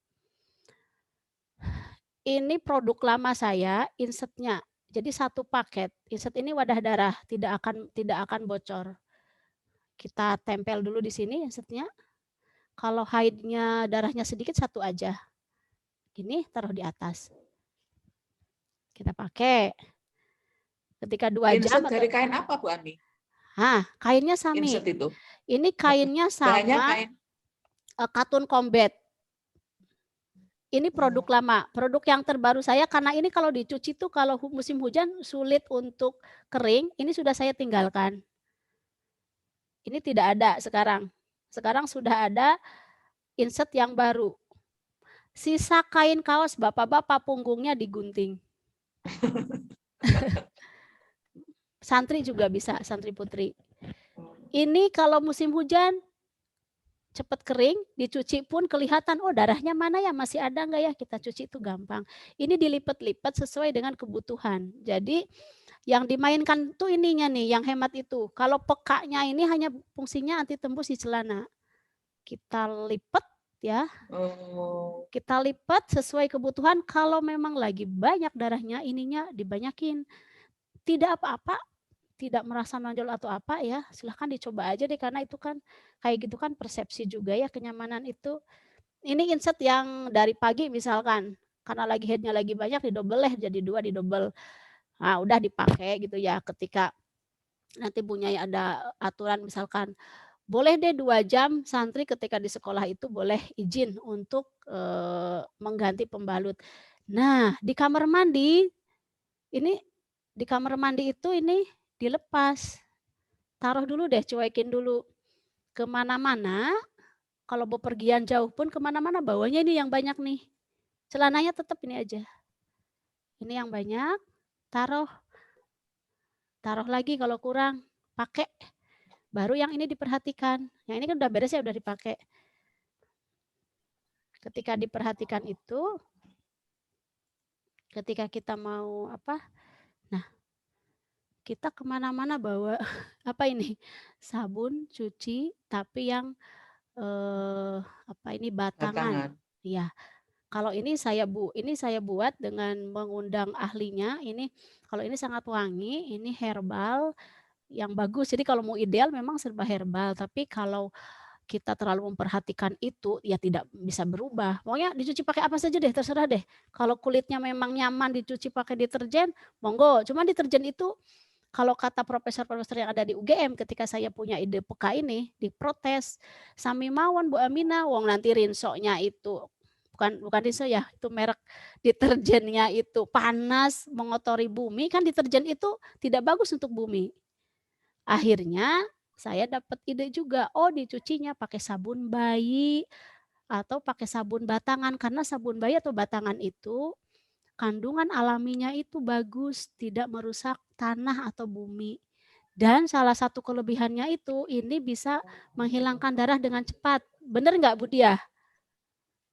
B: Ini produk lama saya, insertnya. Jadi 1 paket. Insert ini wadah darah, tidak akan bocor. Kita tempel dulu di sini insertnya. Kalau haidnya darahnya sedikit, 1 aja. Gini, taruh di atas. Kita pakai. Ketika 2 jam
A: Insert dari kain apa Bu Ami?
B: kainnya Sami.
A: Insert itu.
B: Ini kainnya
A: Bahannya
B: sama
A: kain.
B: Katun Combat. Ini produk lama. Produk yang terbaru saya, karena ini kalau dicuci tuh kalau musim hujan sulit untuk kering, ini sudah saya tinggalkan. Ini tidak ada sekarang. Sekarang sudah ada insert yang baru. Sisa kain kaos bapak-bapak punggungnya digunting. Santri juga bisa, santri putri. Ini kalau musim hujan cepat kering, dicuci pun kelihatan, oh darahnya mana ya, masih ada enggak ya, kita cuci itu gampang. Ini dilipat-lipat sesuai dengan kebutuhan. Jadi yang dimainkan tuh ininya nih, yang hemat itu. Kalau pekaknya ini hanya fungsinya anti tembus di celana. Kita lipat ya. Kita lipat sesuai kebutuhan. Kalau memang lagi banyak darahnya, ininya dibanyakin. Tidak apa-apa, tidak merasa nonjol atau apa ya, silahkan dicoba aja deh, karena itu kan kayak gitu kan persepsi juga ya, kenyamanan itu. Ini insert yang dari pagi misalkan, karena lagi headnya lagi banyak, didobel jadi 2 didobel. Nah, udah dipakai gitu ya. Ketika nanti punya ada aturan misalkan boleh deh 2 jam santri ketika di sekolah itu boleh izin untuk mengganti pembalut. Nah, di kamar mandi itu ini dilepas. Taruh dulu deh, cuekin dulu. Kemana-mana, kalau bepergian jauh pun kemana-mana bawanya ini yang banyak nih. Celananya tetap ini aja. Ini yang banyak, taruh lagi kalau kurang, pakai. Baru yang ini diperhatikan. Yang ini kan udah beres ya, udah dipakai. Ketika diperhatikan itu, ketika kita mau apa, nah kita kemana-mana bawa apa ini, sabun cuci, tapi yang batangan. Iya. Kalau ini saya buat dengan mengundang ahlinya. Ini kalau ini sangat wangi, ini herbal yang bagus. Jadi kalau mau ideal memang serba herbal, tapi kalau kita terlalu memperhatikan itu ya tidak bisa berubah. Pokoknya dicuci pakai apa saja deh, terserah deh. Kalau kulitnya memang nyaman dicuci pakai deterjen, monggo. Cuma deterjen itu kalau kata profesor-profesor yang ada di UGM ketika saya punya ide peka ini diprotes, sami mawon Bu Aminah, wong nanti rinsonya itu bukan rinso ya, itu merek deterjennya itu panas mengotori bumi, kan deterjen itu tidak bagus untuk bumi. Akhirnya saya dapat ide juga, oh dicucinya pakai sabun bayi atau pakai sabun batangan, karena sabun bayi atau batangan itu kandungan alaminya itu bagus, tidak merusak tanah atau bumi. Dan salah satu kelebihannya itu, ini bisa menghilangkan darah dengan cepat. Benar nggak Bu Diah?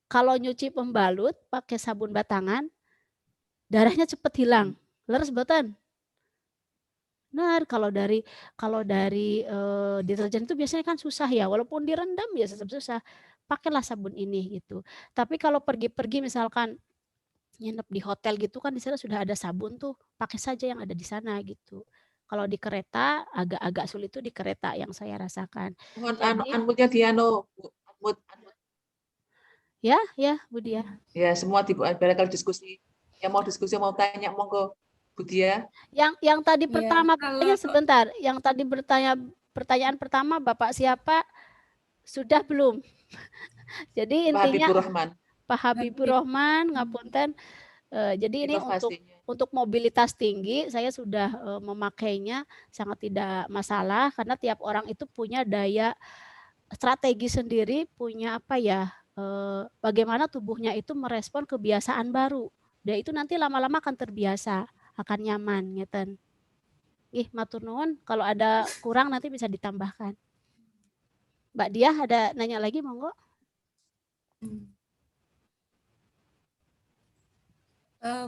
B: Kalau nyuci pembalut pakai sabun batangan, darahnya cepat hilang. Leres boten? Benar, kalau dari deterjen itu biasanya kan susah ya, walaupun direndam ya tetap susah. Pakailah sabun ini gitu. Tapi kalau pergi-pergi misalkan nginep di hotel gitu kan di sana sudah ada sabun tuh, pakai saja yang ada di sana gitu. Kalau di kereta agak sulit tuh di kereta yang saya rasakan.
A: Mohon unmute-nya Diano.
B: Ya, Bu Dia.
A: Ya, semua barangkali diskusi. Yang mau diskusi mau tanya monggo Bu Dia.
B: Yang tadi
C: Iya,
B: pertama
C: kalau-
B: sebentar, yang tadi pertanyaan pertama Bapak siapa? Sudah belum? Jadi
A: Pak
B: intinya
A: Habibur Rahman.
B: Pak Habibur Rahman, ngapunten. Jadi ini untuk mobilitas tinggi saya sudah memakainya sangat tidak masalah, karena tiap orang itu punya daya strategi sendiri, punya apa ya, bagaimana tubuhnya itu merespon kebiasaan baru. Dan itu nanti lama-lama akan terbiasa, akan nyaman ngeten. Ih, matur nuwun, kalau ada kurang nanti bisa ditambahkan. Mbak Diah ada nanya lagi monggo?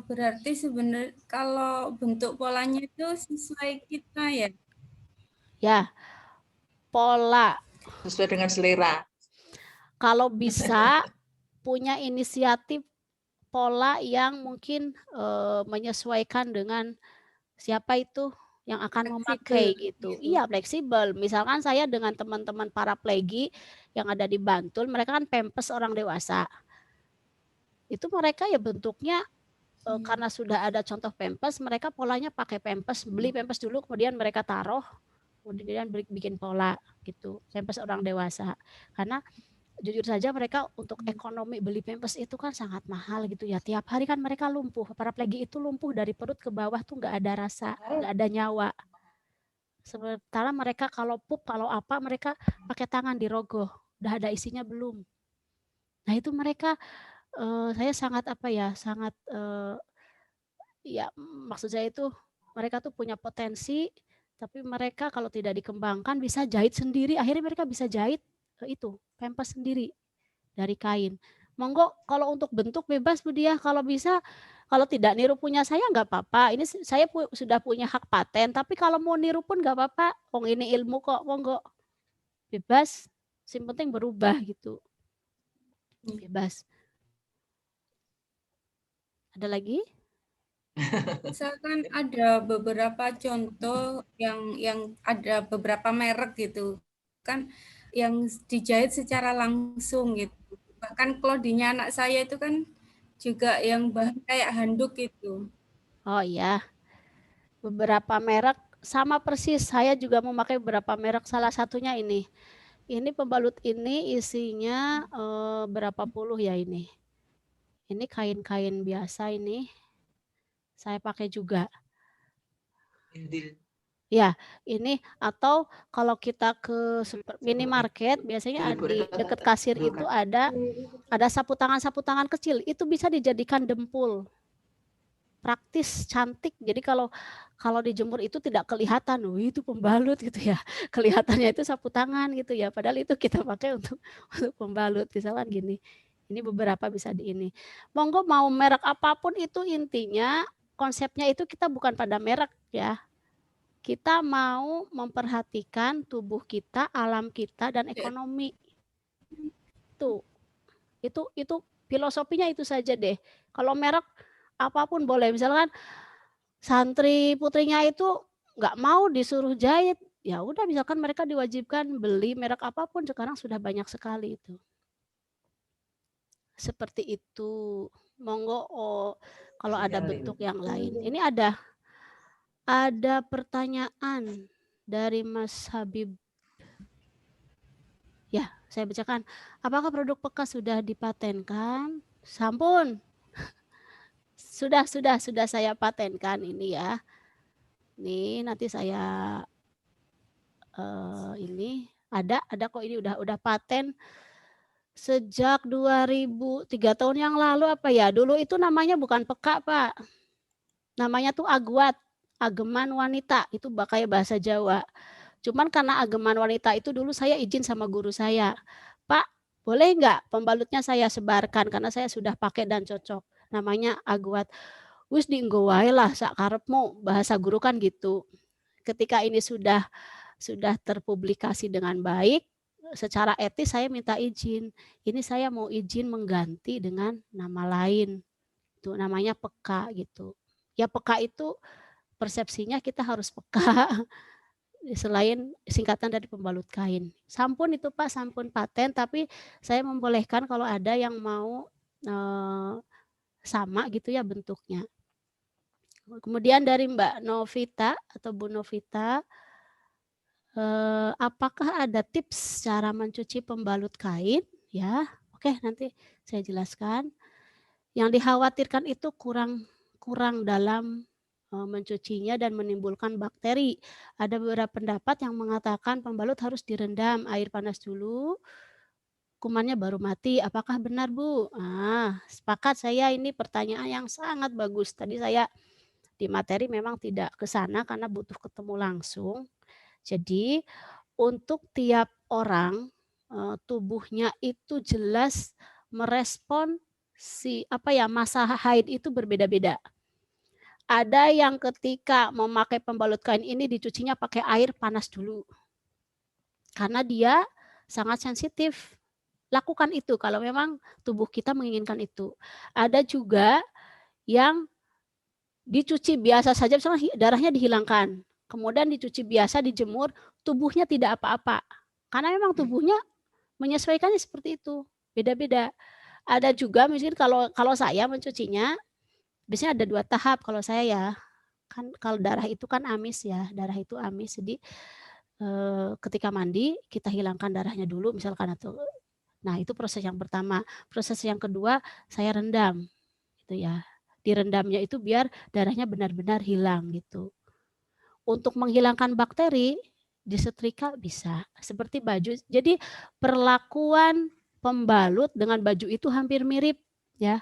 C: Berarti sebenarnya kalau bentuk polanya itu sesuai kita ya?
B: Ya, pola.
A: Sesuai dengan selera.
B: Kalau bisa punya inisiatif pola yang mungkin menyesuaikan dengan siapa itu yang akan
C: Fleksibel
B: memakai gitu.
C: gitu.
B: Iya, fleksibel. Misalkan saya dengan teman-teman paraplegi yang ada di Bantul, mereka kan Pampers orang dewasa. Itu mereka ya bentuknya karena sudah ada contoh Pampers, mereka polanya pakai Pampers, beli Pampers dulu, kemudian mereka taruh, kemudian bikin pola gitu. Pampers orang dewasa. Karena jujur saja mereka untuk ekonomi beli Pampers itu kan sangat mahal gitu ya. Tiap hari kan mereka lumpuh. Paraplegi itu lumpuh dari perut ke bawah tuh nggak ada rasa, nggak ada nyawa. Sementara mereka kalau pup, kalau apa, mereka pakai tangan dirogoh. Udah ada isinya belum. Nah itu mereka saya sangat sangat ya maksud saya itu mereka tuh punya potensi, tapi mereka kalau tidak dikembangkan bisa jahit sendiri. Akhirnya mereka bisa jahit itu Pampers sendiri dari kain. Monggo kalau untuk bentuk bebas Bu Diah, kalau bisa kalau tidak niru punya saya nggak apa-apa. Ini saya sudah punya hak paten, tapi kalau mau niru pun nggak apa-apa. Wong ini ilmu kok, monggo bebas. Yang penting berubah gitu. Bebas. Ada lagi?
C: Misalkan ada beberapa contoh yang ada beberapa merek gitu kan yang dijahit secara langsung gitu. Bahkan clothing-nya anak saya itu kan juga yang bahan kayak handuk itu.
B: Oh iya. Beberapa merek sama persis. Saya juga memakai beberapa merek. Salah satunya ini. Ini pembalut ini isinya berapa puluh ya ini. Ini kain-kain biasa ini. Saya pakai juga. Ya, ini atau kalau kita ke minimarket biasanya di dekat kasir itu ada sapu tangan kecil. Itu bisa dijadikan dempul. Praktis, cantik. Jadi kalau dijemur itu tidak kelihatan, itu pembalut gitu ya. Kelihatannya itu sapu tangan gitu ya. Padahal itu kita pakai untuk pembalut. Misalkan gini. Ini beberapa bisa di ini. Monggo mau merek apapun itu intinya konsepnya itu kita bukan pada merek ya. Kita mau memperhatikan tubuh kita, alam kita dan ekonomi. Itu filosofinya itu saja deh. Kalau merek apapun boleh. Misalkan santri putrinya itu nggak mau disuruh jahit, ya udah misalkan mereka diwajibkan beli merek apapun, sekarang sudah banyak sekali itu. Seperti itu. Monggo kalau ada bentuk yang lain. Ini ada pertanyaan dari Mas Habib. Ya, saya bacakan. Apakah produk bekas sudah dipatenkan? Sampun. Sudah saya patenkan ini ya. Nih nanti saya ini ada kok ini udah paten sejak 2003 tahun yang lalu apa ya. Dulu itu namanya bukan peka, Pak. Namanya tuh aguat, ageman wanita. Itu kayak bahasa Jawa. Cuman karena ageman wanita itu dulu saya izin sama guru saya. Pak, boleh nggak pembalutnya saya sebarkan karena saya sudah pakai dan cocok. Namanya aguat. Wis dienggo wae lah sak karepmu, bahasa guru kan gitu. Ketika ini sudah terpublikasi dengan baik, secara etis saya minta izin. Ini saya mau izin mengganti dengan nama lain. Itu namanya peka gitu. Ya peka itu persepsinya kita harus peka. Selain singkatan dari pembalut kain. Sampun itu Pak, sampun paten, tapi saya membolehkan kalau ada yang mau sama gitu ya bentuknya. Kemudian dari Mbak Novita atau Bu Novita, apakah ada tips cara mencuci pembalut kain? Ya, oke nanti saya jelaskan. Yang dikhawatirkan itu kurang dalam mencucinya dan menimbulkan bakteri. Ada beberapa pendapat yang mengatakan pembalut harus direndam air panas dulu, kumannya baru mati. Apakah benar Bu? Sepakat saya, ini pertanyaan yang sangat bagus. Tadi saya di materi memang tidak ke sana karena butuh ketemu langsung. Jadi untuk tiap orang tubuhnya itu jelas merespon masa haid itu berbeda-beda. Ada yang ketika memakai pembalut kain ini dicucinya pakai air panas dulu. Karena dia sangat sensitif. Lakukan itu kalau memang tubuh kita menginginkan itu. Ada juga yang dicuci biasa saja, misalnya darahnya dihilangkan. kemudian dicuci biasa, dijemur, tubuhnya tidak apa-apa. Karena memang tubuhnya menyesuaikannya seperti itu, beda-beda. Ada juga mungkin kalau saya mencucinya, biasanya ada 2 tahap kalau saya ya. Kan kalau darah itu kan amis ya, darah itu amis. Jadi ketika mandi kita hilangkan darahnya dulu misalkan atau nah itu proses yang pertama. Proses yang kedua saya rendam gitu ya. Direndamnya itu biar darahnya benar-benar hilang gitu. Untuk menghilangkan bakteri disetrika bisa seperti baju. Jadi perlakuan pembalut dengan baju itu hampir mirip ya.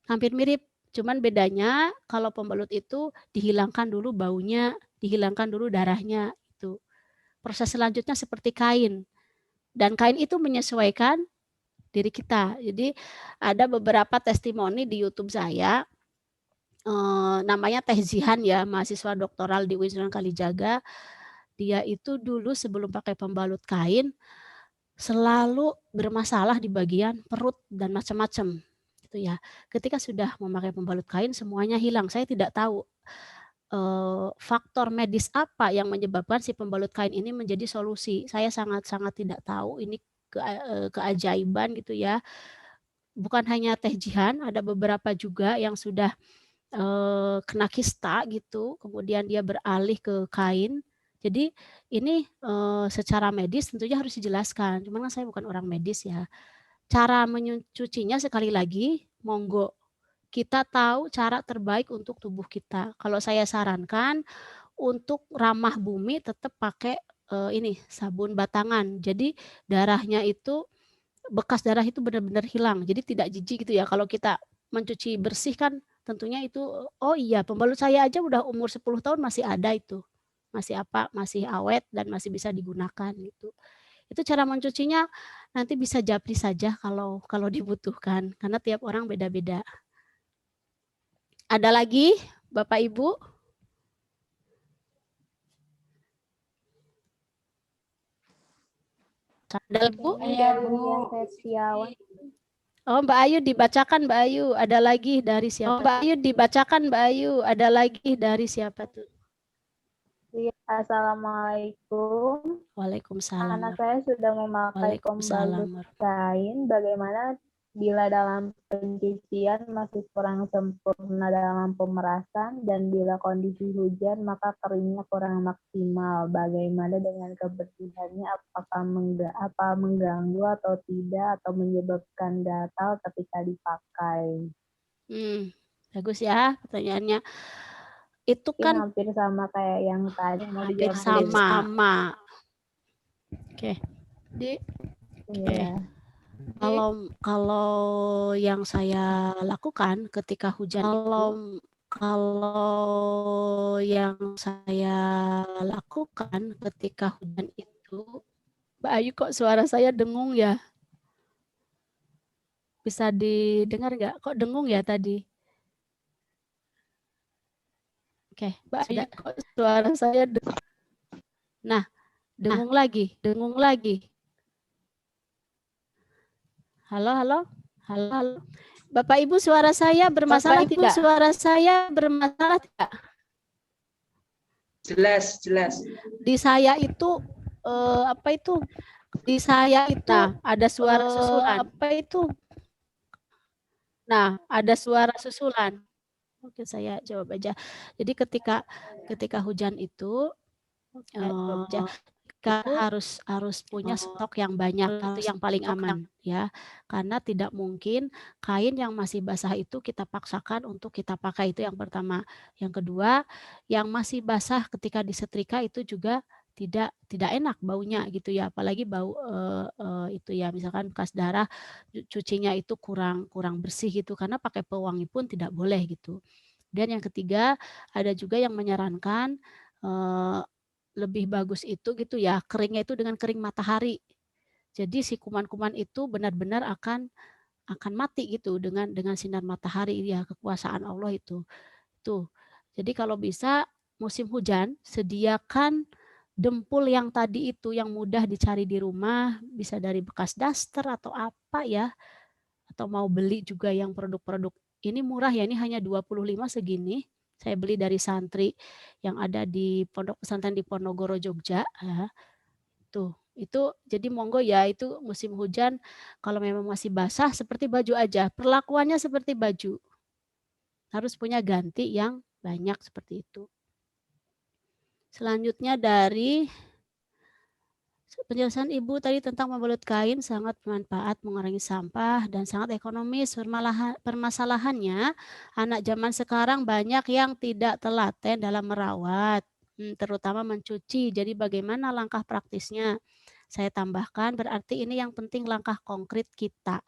B: Hampir mirip. Cuman bedanya kalau pembalut itu dihilangkan dulu baunya, dihilangkan dulu darahnya itu. Proses selanjutnya seperti kain. Dan kain itu menyesuaikan diri kita. Jadi ada beberapa testimoni di YouTube saya, namanya Teh Zihan ya, mahasiswa doktoral di UIN Sunan Kalijaga. Dia itu dulu sebelum pakai pembalut kain selalu bermasalah di bagian perut dan macam-macam gitu ya. Ketika sudah memakai pembalut kain semuanya hilang. Saya tidak tahu faktor medis apa yang menyebabkan si pembalut kain ini menjadi solusi. Saya sangat-sangat tidak tahu, ini keajaiban gitu ya. Bukan hanya Teh Jihan, ada beberapa juga yang sudah kena kista gitu, kemudian dia beralih ke kain. Jadi ini secara medis tentunya harus dijelaskan, cuman kan saya bukan orang medis ya. Cara mencucinya sekali lagi, monggo kita tahu cara terbaik untuk tubuh kita. Kalau saya sarankan untuk ramah bumi tetap pakai ini sabun batangan. Jadi darahnya itu bekas darah itu benar-benar hilang. Jadi tidak jijik gitu ya. Kalau kita mencuci bersih kan tentunya itu oh iya pembalut saya aja udah umur 10 tahun masih ada itu. Masih awet dan masih bisa digunakan gitu. Itu cara mencucinya nanti bisa japri saja kalau dibutuhkan karena tiap orang beda-beda. Ada lagi Bapak Ibu? Ada Bu?
G: Iya, Bu.
B: Oh, Mbak Ayu dibacakan Mbak Ayu. Ada lagi dari siapa? Mbak Ayu dibacakan Mbak Ayu. Ada lagi dari siapa tuh?
H: Assalamualaikum.
B: Waalaikumsalam.
H: Anak saya sudah memakai pembalut kain. Bagaimana bila dalam pencucian masih kurang sempurna dalam pemerasan dan bila kondisi hujan maka keringnya kurang maksimal. Bagaimana dengan kebersihannya? Apa mengganggu atau tidak atau menyebabkan gatal ketika dipakai?
B: Bagus ya pertanyaannya. Itu kan
H: hampir sama kayak yang tadi.
B: Hampir sama. Oke. Kalau yang saya lakukan ketika hujan itu, Mbak Ayu kok suara saya dengung ya? Bisa didengar nggak? Kok dengung ya tadi? Oke, Mbak Ayu kok suara saya dengung. Nah, dengung lagi. Halo. Bapak Ibu suara saya bermasalah tidak?
A: Jelas.
B: Di saya itu Di saya itu ada suara susulan. Nah, ada suara susulan. Oke, saya jawab aja. Jadi ketika hujan itu kita harus punya stok yang banyak, itu yang paling aman ya. Karena tidak mungkin kain yang masih basah itu kita paksakan untuk kita pakai, itu yang pertama. Yang kedua, yang masih basah ketika disetrika itu juga tidak enak baunya gitu ya, apalagi bau itu ya misalkan bekas darah cucinya itu kurang bersih gitu, karena pakai pewangi pun tidak boleh gitu. Dan yang ketiga, ada juga yang menyarankan lebih bagus itu gitu ya, keringnya itu dengan kering matahari. Jadi si kuman-kuman itu benar-benar akan mati gitu dengan sinar matahari ya, kekuasaan Allah itu. Tuh. Jadi kalau bisa musim hujan sediakan dempul yang tadi itu yang mudah dicari di rumah, bisa dari bekas daster atau apa ya. Atau mau beli juga yang produk-produk ini murah ya, ini hanya 25 segini. Saya beli dari santri yang ada di pondok pesantren di Ponorogo, Jogja. Ya. Tuh, itu jadi monggo ya, itu musim hujan kalau memang masih basah seperti baju aja. Perlakuannya seperti baju. Harus punya ganti yang banyak seperti itu. Selanjutnya dari penjelasan Ibu tadi tentang membalut kain sangat bermanfaat mengurangi sampah dan sangat ekonomis. Permasalahannya anak zaman sekarang banyak yang tidak telaten dalam merawat, terutama mencuci. Jadi bagaimana langkah praktisnya? Saya tambahkan berarti ini yang penting langkah konkret kita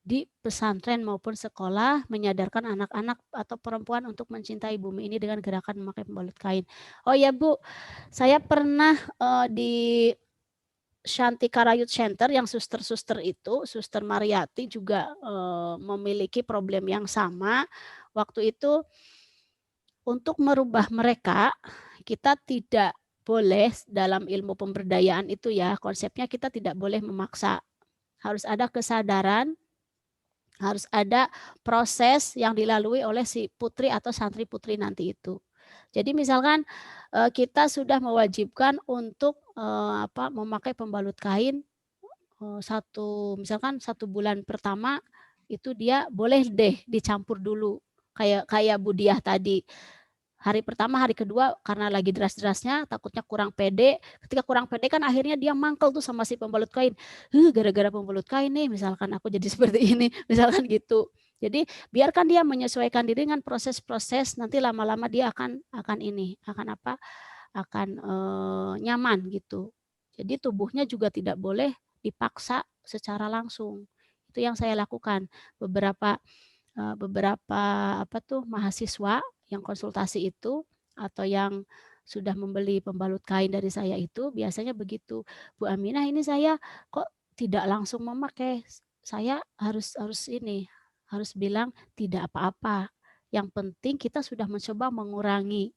B: di pesantren maupun sekolah menyadarkan anak-anak atau perempuan untuk mencintai bumi ini dengan gerakan memakai pembalut kain. Oh ya Bu, saya pernah di Shantikara Youth Center yang suster-suster itu, Suster Mariati juga memiliki problem yang sama. Waktu itu untuk merubah mereka, kita tidak boleh dalam ilmu pemberdayaan itu ya, konsepnya kita tidak boleh memaksa. Harus ada kesadaran, harus ada proses yang dilalui oleh si putri atau santri putri nanti itu. Jadi misalkan kita sudah mewajibkan untuk memakai pembalut kain misalkan 1 bulan pertama itu dia boleh deh dicampur dulu kayak Bu Diah tadi. Hari pertama, hari kedua karena lagi deras-derasnya takutnya kurang pede. Ketika kurang pede kan akhirnya dia mangkel tuh sama si pembalut kain. Gara-gara pembalut kain nih misalkan aku jadi seperti ini, misalkan gitu. Jadi biarkan dia menyesuaikan diri dengan proses-proses, nanti lama-lama dia akan nyaman gitu. Jadi tubuhnya juga tidak boleh dipaksa secara langsung. Itu yang saya lakukan. Beberapa mahasiswa yang konsultasi itu atau yang sudah membeli pembalut kain dari saya itu biasanya begitu, Bu Aminah ini saya kok tidak langsung memakai, saya harus bilang tidak apa-apa, yang penting kita sudah mencoba mengurangi,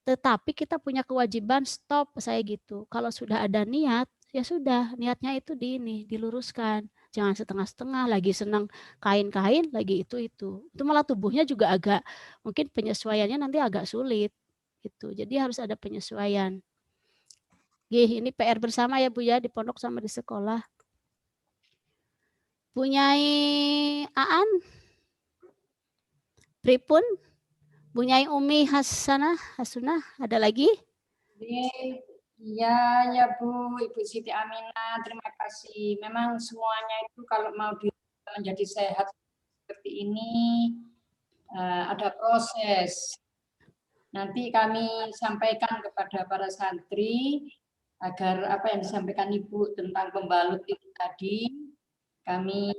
B: tetapi kita punya kewajiban stop, saya gitu. Kalau sudah ada niat ya sudah, niatnya itu diluruskan. Jangan setengah-setengah, lagi senang kain-kain, lagi itu. Itu malah tubuhnya juga agak, mungkin penyesuaiannya nanti agak sulit. Gitu. Jadi harus ada penyesuaian. Ini PR bersama ya Bu ya, di pondok sama di sekolah. Punyai Aan? Pripun? Punyai Umi Hasunah, ada lagi?
G: Iya, ya Bu, Ibu Siti Aminah, terima kasih. Memang semuanya itu kalau mau menjadi sehat seperti ini, ada proses. Nanti kami sampaikan kepada para santri, agar apa yang disampaikan Ibu tentang pembalut itu tadi, kami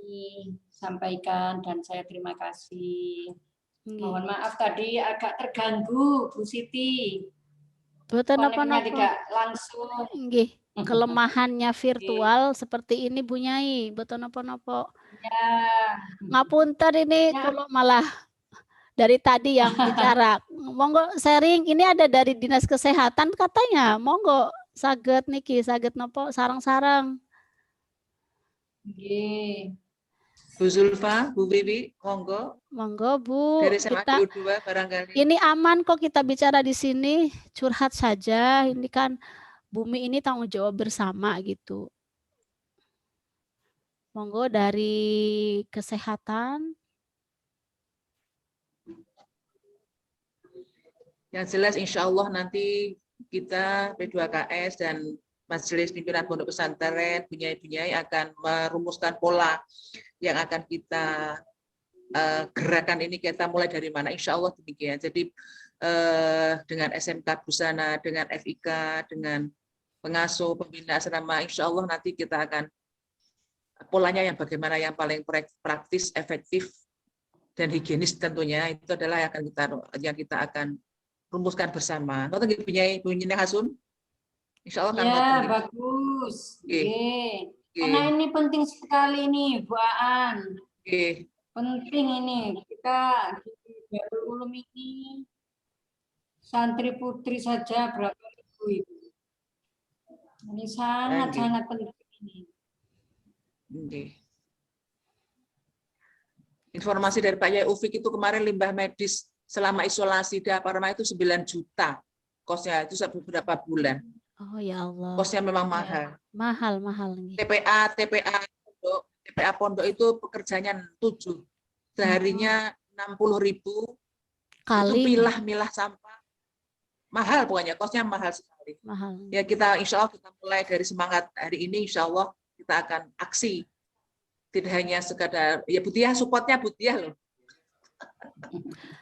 G: sampaikan dan saya terima kasih. Mohon maaf tadi agak terganggu, Bu Siti. Koneknya tidak langsung.
B: Kelemahannya virtual seperti ini Bu Nyai, betul nopo-nopo.
G: Ya.
B: Ngapunten ini kalau malah dari tadi yang bicara. Monggo sharing, ini ada dari Dinas Kesehatan katanya. Monggo saged nopo sarang-sarang.
G: Nggih.
A: Bu Zulfa, Bu Bibi, monggo.
B: Monggo Bu.
A: Dari SMA Q2 barangkali.
B: Ini aman kok kita bicara di sini, curhat saja. Ini kan bumi ini tanggung jawab bersama gitu. Monggo dari kesehatan.
A: Yang jelas insya Allah nanti kita P2KS dan Majelis Pimpinan Pondok Pesantren, bunyai-bunyai akan merumuskan pola yang akan kita gerakan ini kita mulai dari mana, insya Allah demikian. Jadi dengan SMK Busana, dengan FIK, dengan pengasuh, pembina asrama, insya Allah nanti kita akan polanya yang bagaimana yang paling praktis, efektif, dan higienis tentunya, itu adalah yang kita akan rumuskan bersama. Nonton bunyinya Hasun? Insya Allah kan
G: ya, bagus. Karena ini penting sekali nih, Bu Aan. Penting ini. Kita di Darul Ulum ini santri putri saja berapa ribu itu. Ini sangat-sangat penting ini.
A: Informasi dari Pak Yai Ufik itu kemarin limbah medis selama isolasi di apartemen itu 9 juta kosnya, itu beberapa bulan.
B: Oh ya Allah.
A: Kosnya memang mahal.
B: Mahal nih.
A: TPA pondok itu pekerjanya 7. Seharinya 60.000. Itu milah sampah. Mahal pokoknya, kosnya mahal sekali.
B: Mahal.
A: Ya kita insya Allah kita mulai dari semangat hari ini, insya Allah kita akan aksi. Tidak hanya sekadar, ya Butiah, supportnya Butiah loh.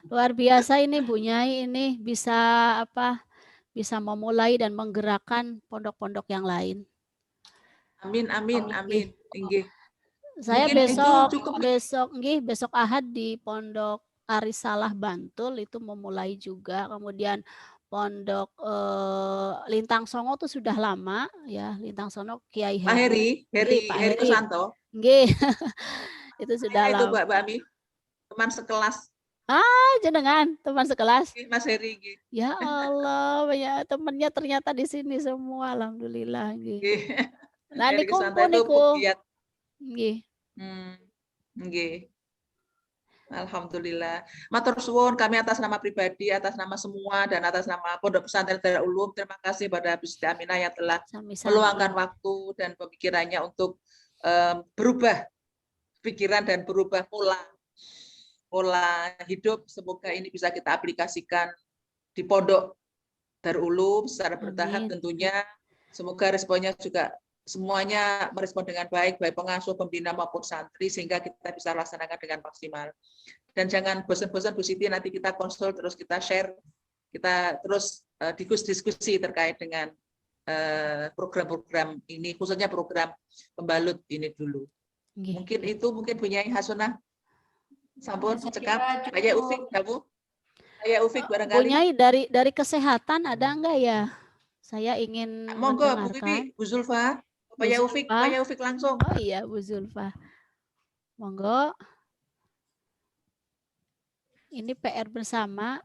B: Luar biasa ini Bu Nyai, ini bisa bisa memulai dan menggerakkan pondok-pondok yang lain.
A: Amin. Inggih.
B: Saya
A: mungkin
B: besok Ahad di Pondok Arisalah Bantul itu memulai juga. Kemudian Pondok Lintang Songo itu sudah lama ya, Lintang Songo Kiai
A: Heri Susanto.
B: Nggih. Itu sudah lama.
A: Itu Mbak Ami, teman sekelas.
B: Jenengan teman sekelas.
A: Mas Heri.
B: Ya Allah, banyak temannya ternyata di sini semua, alhamdulillah. Nah, ini kumpul niku. Nggih.
A: Nggih. Alhamdulillah. Matur suwun kami atas nama pribadi, atas nama semua dan atas nama Pondok Pesantren Darul Ulum. Terima kasih pada Bu Siti Aminah yang telah meluangkan waktu dan pemikirannya untuk berubah pikiran dan berubah pola hidup. Semoga ini bisa kita aplikasikan di Pondok Darul Ulum secara bertahap tentunya. Semoga responnya juga semuanya merespon dengan baik pengasuh, pembina maupun santri, sehingga kita bisa laksanakan dengan maksimal. Dan jangan bosan-bosan Bu Siti, nanti kita konsul terus, kita share, kita terus diskusi terkait dengan program-program ini, khususnya program pembalut ini dulu. Mungkin Bu Nyai Hasunah, sampun cekap, Ayah Ufik, Bu. Ayah Ufik barangkali.
B: Bu Nyai dari kesehatan ada enggak ya? Saya ingin
A: monggo Bu
B: mendengarkan.
A: Bibi, Bu Zulfa. Pak Ufik langsung.
B: Oh iya, Bu Zulfa. Monggo. Ini PR bersama.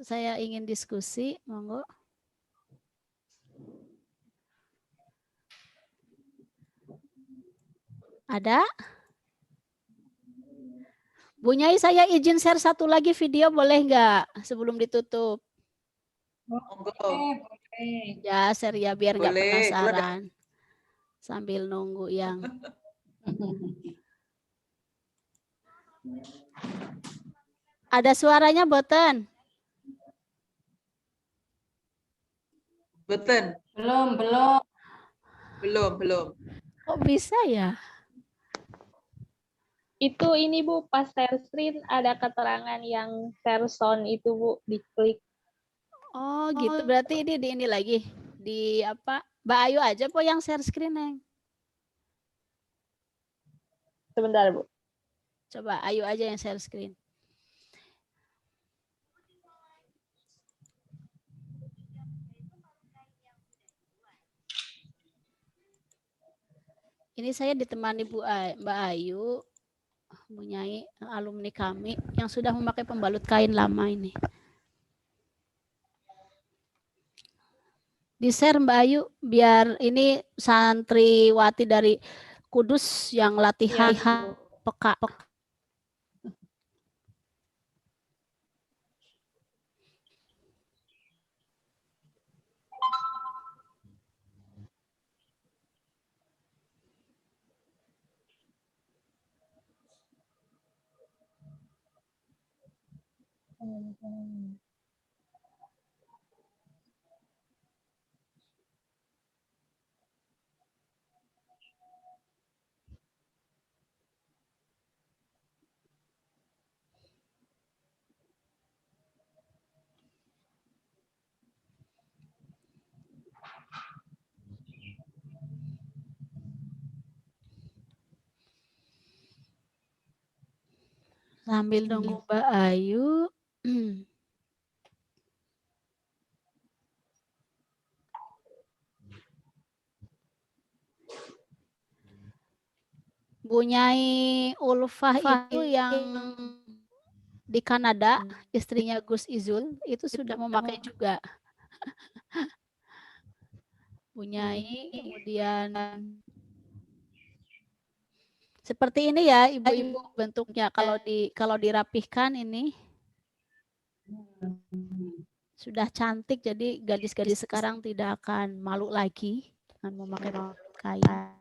B: Saya ingin diskusi. Monggo. Ada? Bu Nyai, saya izin share satu lagi video, boleh nggak? Sebelum ditutup.
A: Monggo.
B: Ya, share ya, biar nggak penasaran. Sambil nunggu yang ada suaranya boten?
A: Boten. Belum.
B: Kok bisa ya?
F: Itu ini Bu, pas share screen ada keterangan yang share sound itu Bu, diklik.
B: Oh gitu, berarti ini lagi di apa? Mbak Ayu aja po yang share screen, Neng.
F: Sebentar Bu.
B: Coba Ayu aja yang share screen. Ini saya ditemani Mbak Ayu, Bu Nyai, alumni kami yang sudah memakai pembalut kain lama ini. Di-share Mbak Ayu biar ini santriwati dari Kudus yang latihan peka. Sambil nunggu Mbak Ayu. Bu Nyai Ulfah itu yang di Kanada, istrinya Gus Izul, itu sudah memakai juga. Bu Nyai, kemudian seperti ini ya Ibu-ibu bentuknya kalau dirapihkan ini. Sudah cantik, jadi gadis-gadis sekarang tidak akan malu lagi dengan memakai kain.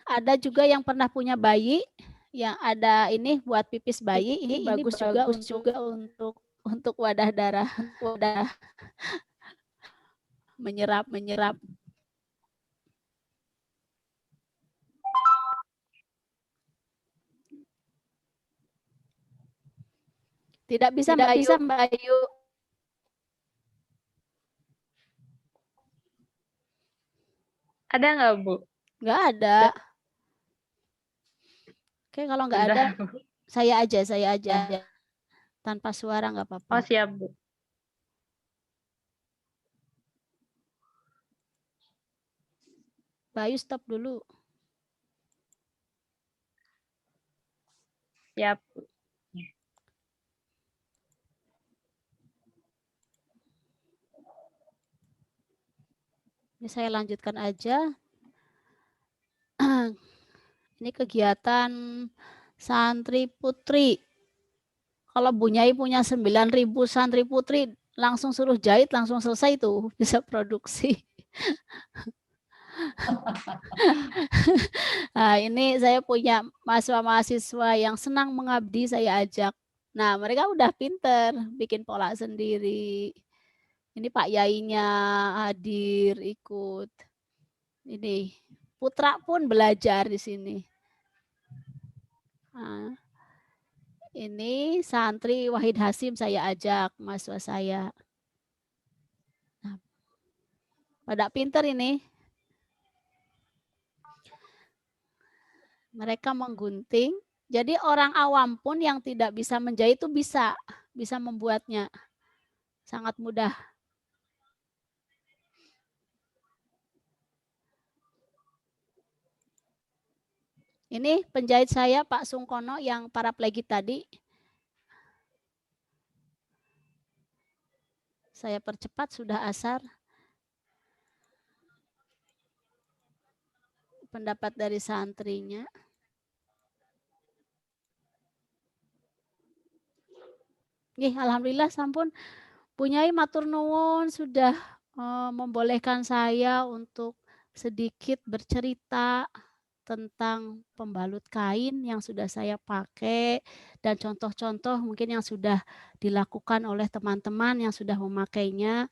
B: Ada juga yang pernah punya bayi, yang ada ini buat pipis bayi, ini bagus juga untuk wadah darah, wadah menyerap. Tidak bisa Mbak Ayu.
F: Ada nggak, Bu?
B: Nggak ada. Oke, kalau nggak ada, saya aja. Tanpa suara nggak apa-apa.
F: Oh, siap, Bu.
B: Bayu stop dulu.
F: Siap.
B: Ini saya lanjutkan aja. Ini kegiatan santri putri. Kalau Bu Nyai punya 9.000 santri putri, langsung suruh jahit, langsung selesai tuh, bisa produksi. Nah, ini saya punya mahasiswa-mahasiswa yang senang mengabdi, saya ajak. Nah, mereka udah pinter, bikin pola sendiri. Ini Pak Yainya hadir, ikut. Ini putra pun belajar di sini. Nah, ini santri Wahid Hasim saya ajak, mahasiswa saya. Nah, pada pinter ini. Mereka menggunting. Jadi orang awam pun yang tidak bisa menjahit itu bisa membuatnya. Sangat mudah. Ini penjahit saya Pak Sungkono yang paraplegik tadi. Saya percepat, sudah asar. Pendapat dari santrinya. Alhamdulillah sampun Punyai matur nuwun sudah membolehkan saya untuk sedikit bercerita tentang pembalut kain yang sudah saya pakai dan contoh-contoh mungkin yang sudah dilakukan oleh teman-teman yang sudah memakainya.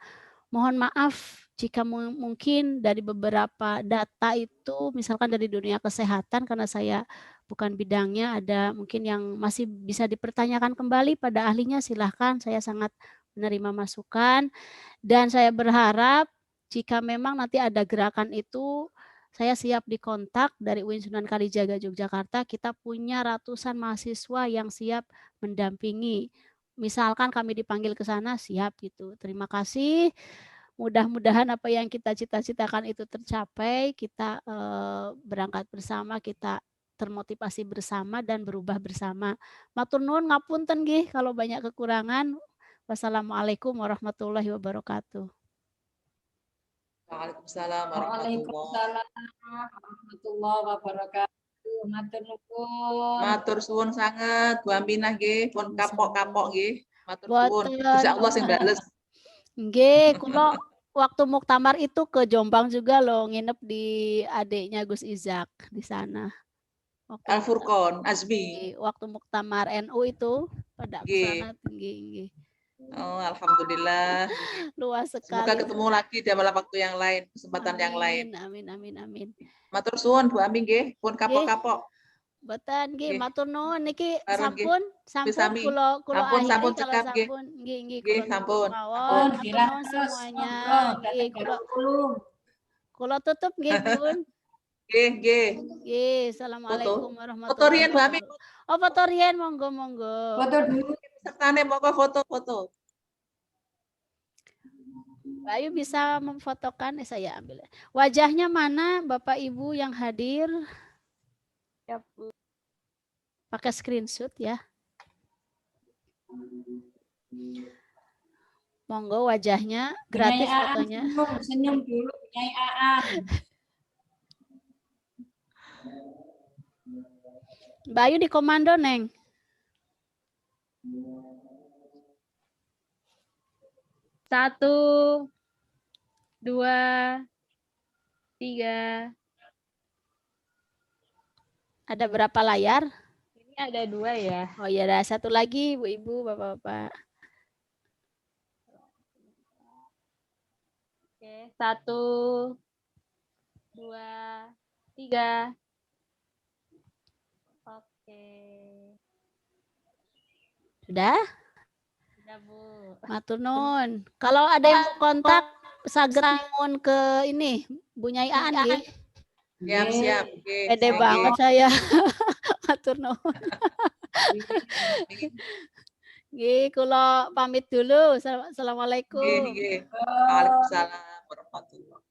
B: Mohon maaf jika mungkin dari beberapa data itu misalkan dari dunia kesehatan karena saya bukan bidangnya, ada mungkin yang masih bisa dipertanyakan kembali pada ahlinya, silahkan, saya sangat menerima masukan dan saya berharap jika memang nanti ada gerakan itu saya siap dikontak dari UIN Sunan Kalijaga Yogyakarta, kita punya ratusan mahasiswa yang siap mendampingi. Misalkan kami dipanggil ke sana, siap gitu. Terima kasih. Mudah-mudahan apa yang kita cita-citakan itu tercapai, kita berangkat bersama, kita termotivasi bersama dan berubah bersama. Matur nuwun ngapunten nggih kalau banyak kekurangan. Wassalamualaikum warahmatullahi wabarakatuh.
A: Waalaikumsalam
G: warahmatullahi wabarakatuh. Matur nuwun.
A: Matur suwun sangat Bu Aminah nggih, pun kapok-kapok nggih. Matur suwun. Insyaallah sing bales.
B: Nggih, kula waktu muktamar itu ke Jombang juga loh, nginep di adiknya Gus Izak di sana.
A: Al Furqon Azmi.
B: Waktu muktamar NU itu pada ke sana tinggi.
A: Oh, alhamdulillah.
B: Luas sekali.
A: Semoga ketemu lagi dalam waktu yang lain, kesempatan yang lain.
B: Amin.
A: Matur suwun Bu Ami nggih, pun kapok-kapok.
B: Boten nggih, matur nuwun niki
A: Sampun
B: kula akhiri
A: sampun
B: kalau
A: cekap nggih.
B: Sampun nggih
A: Sampun.
B: Mawon semuanya. Nggih kula tutup nggih Bun. Nggih. Assalamualaikum warahmatullahi wabarakatuh.
A: Foto riyen Bu Ami.
B: Oh, foto riyen monggo.
G: Foto dulu.
A: Sertane monggo foto-foto.
B: Bayu bisa memfotokan, saya ambil. Wajahnya mana Bapak Ibu yang hadir?
H: Siap, Bu.
B: Pakai screenshot ya. Monggo wajahnya gratis fotonya.
G: Senyum dulu Nyai Aan.
B: Bayu di komando, Neng.
F: 1, 2, 3.
B: Ada berapa layar?
F: Ini ada 2 ya.
B: Oh iya, ada satu lagi, Ibu-ibu, Bapak-bapak.
F: Oke, 1, 2, 3. Oke.
B: Sudah?
F: Sudah, Bu.
B: Matur nuwun. Kalau ada yang mau kontak, saged nyuwun ke ini, Bu Nyai Aan nggih.
A: Siap. Oke,
B: Pede
A: oke.
B: banget saya. Matur nuwun. Nggih, kula pamit dulu. Assalamualaikum.
A: Nggih. Waalaikumsalam warahmatullahi wabarakatuh.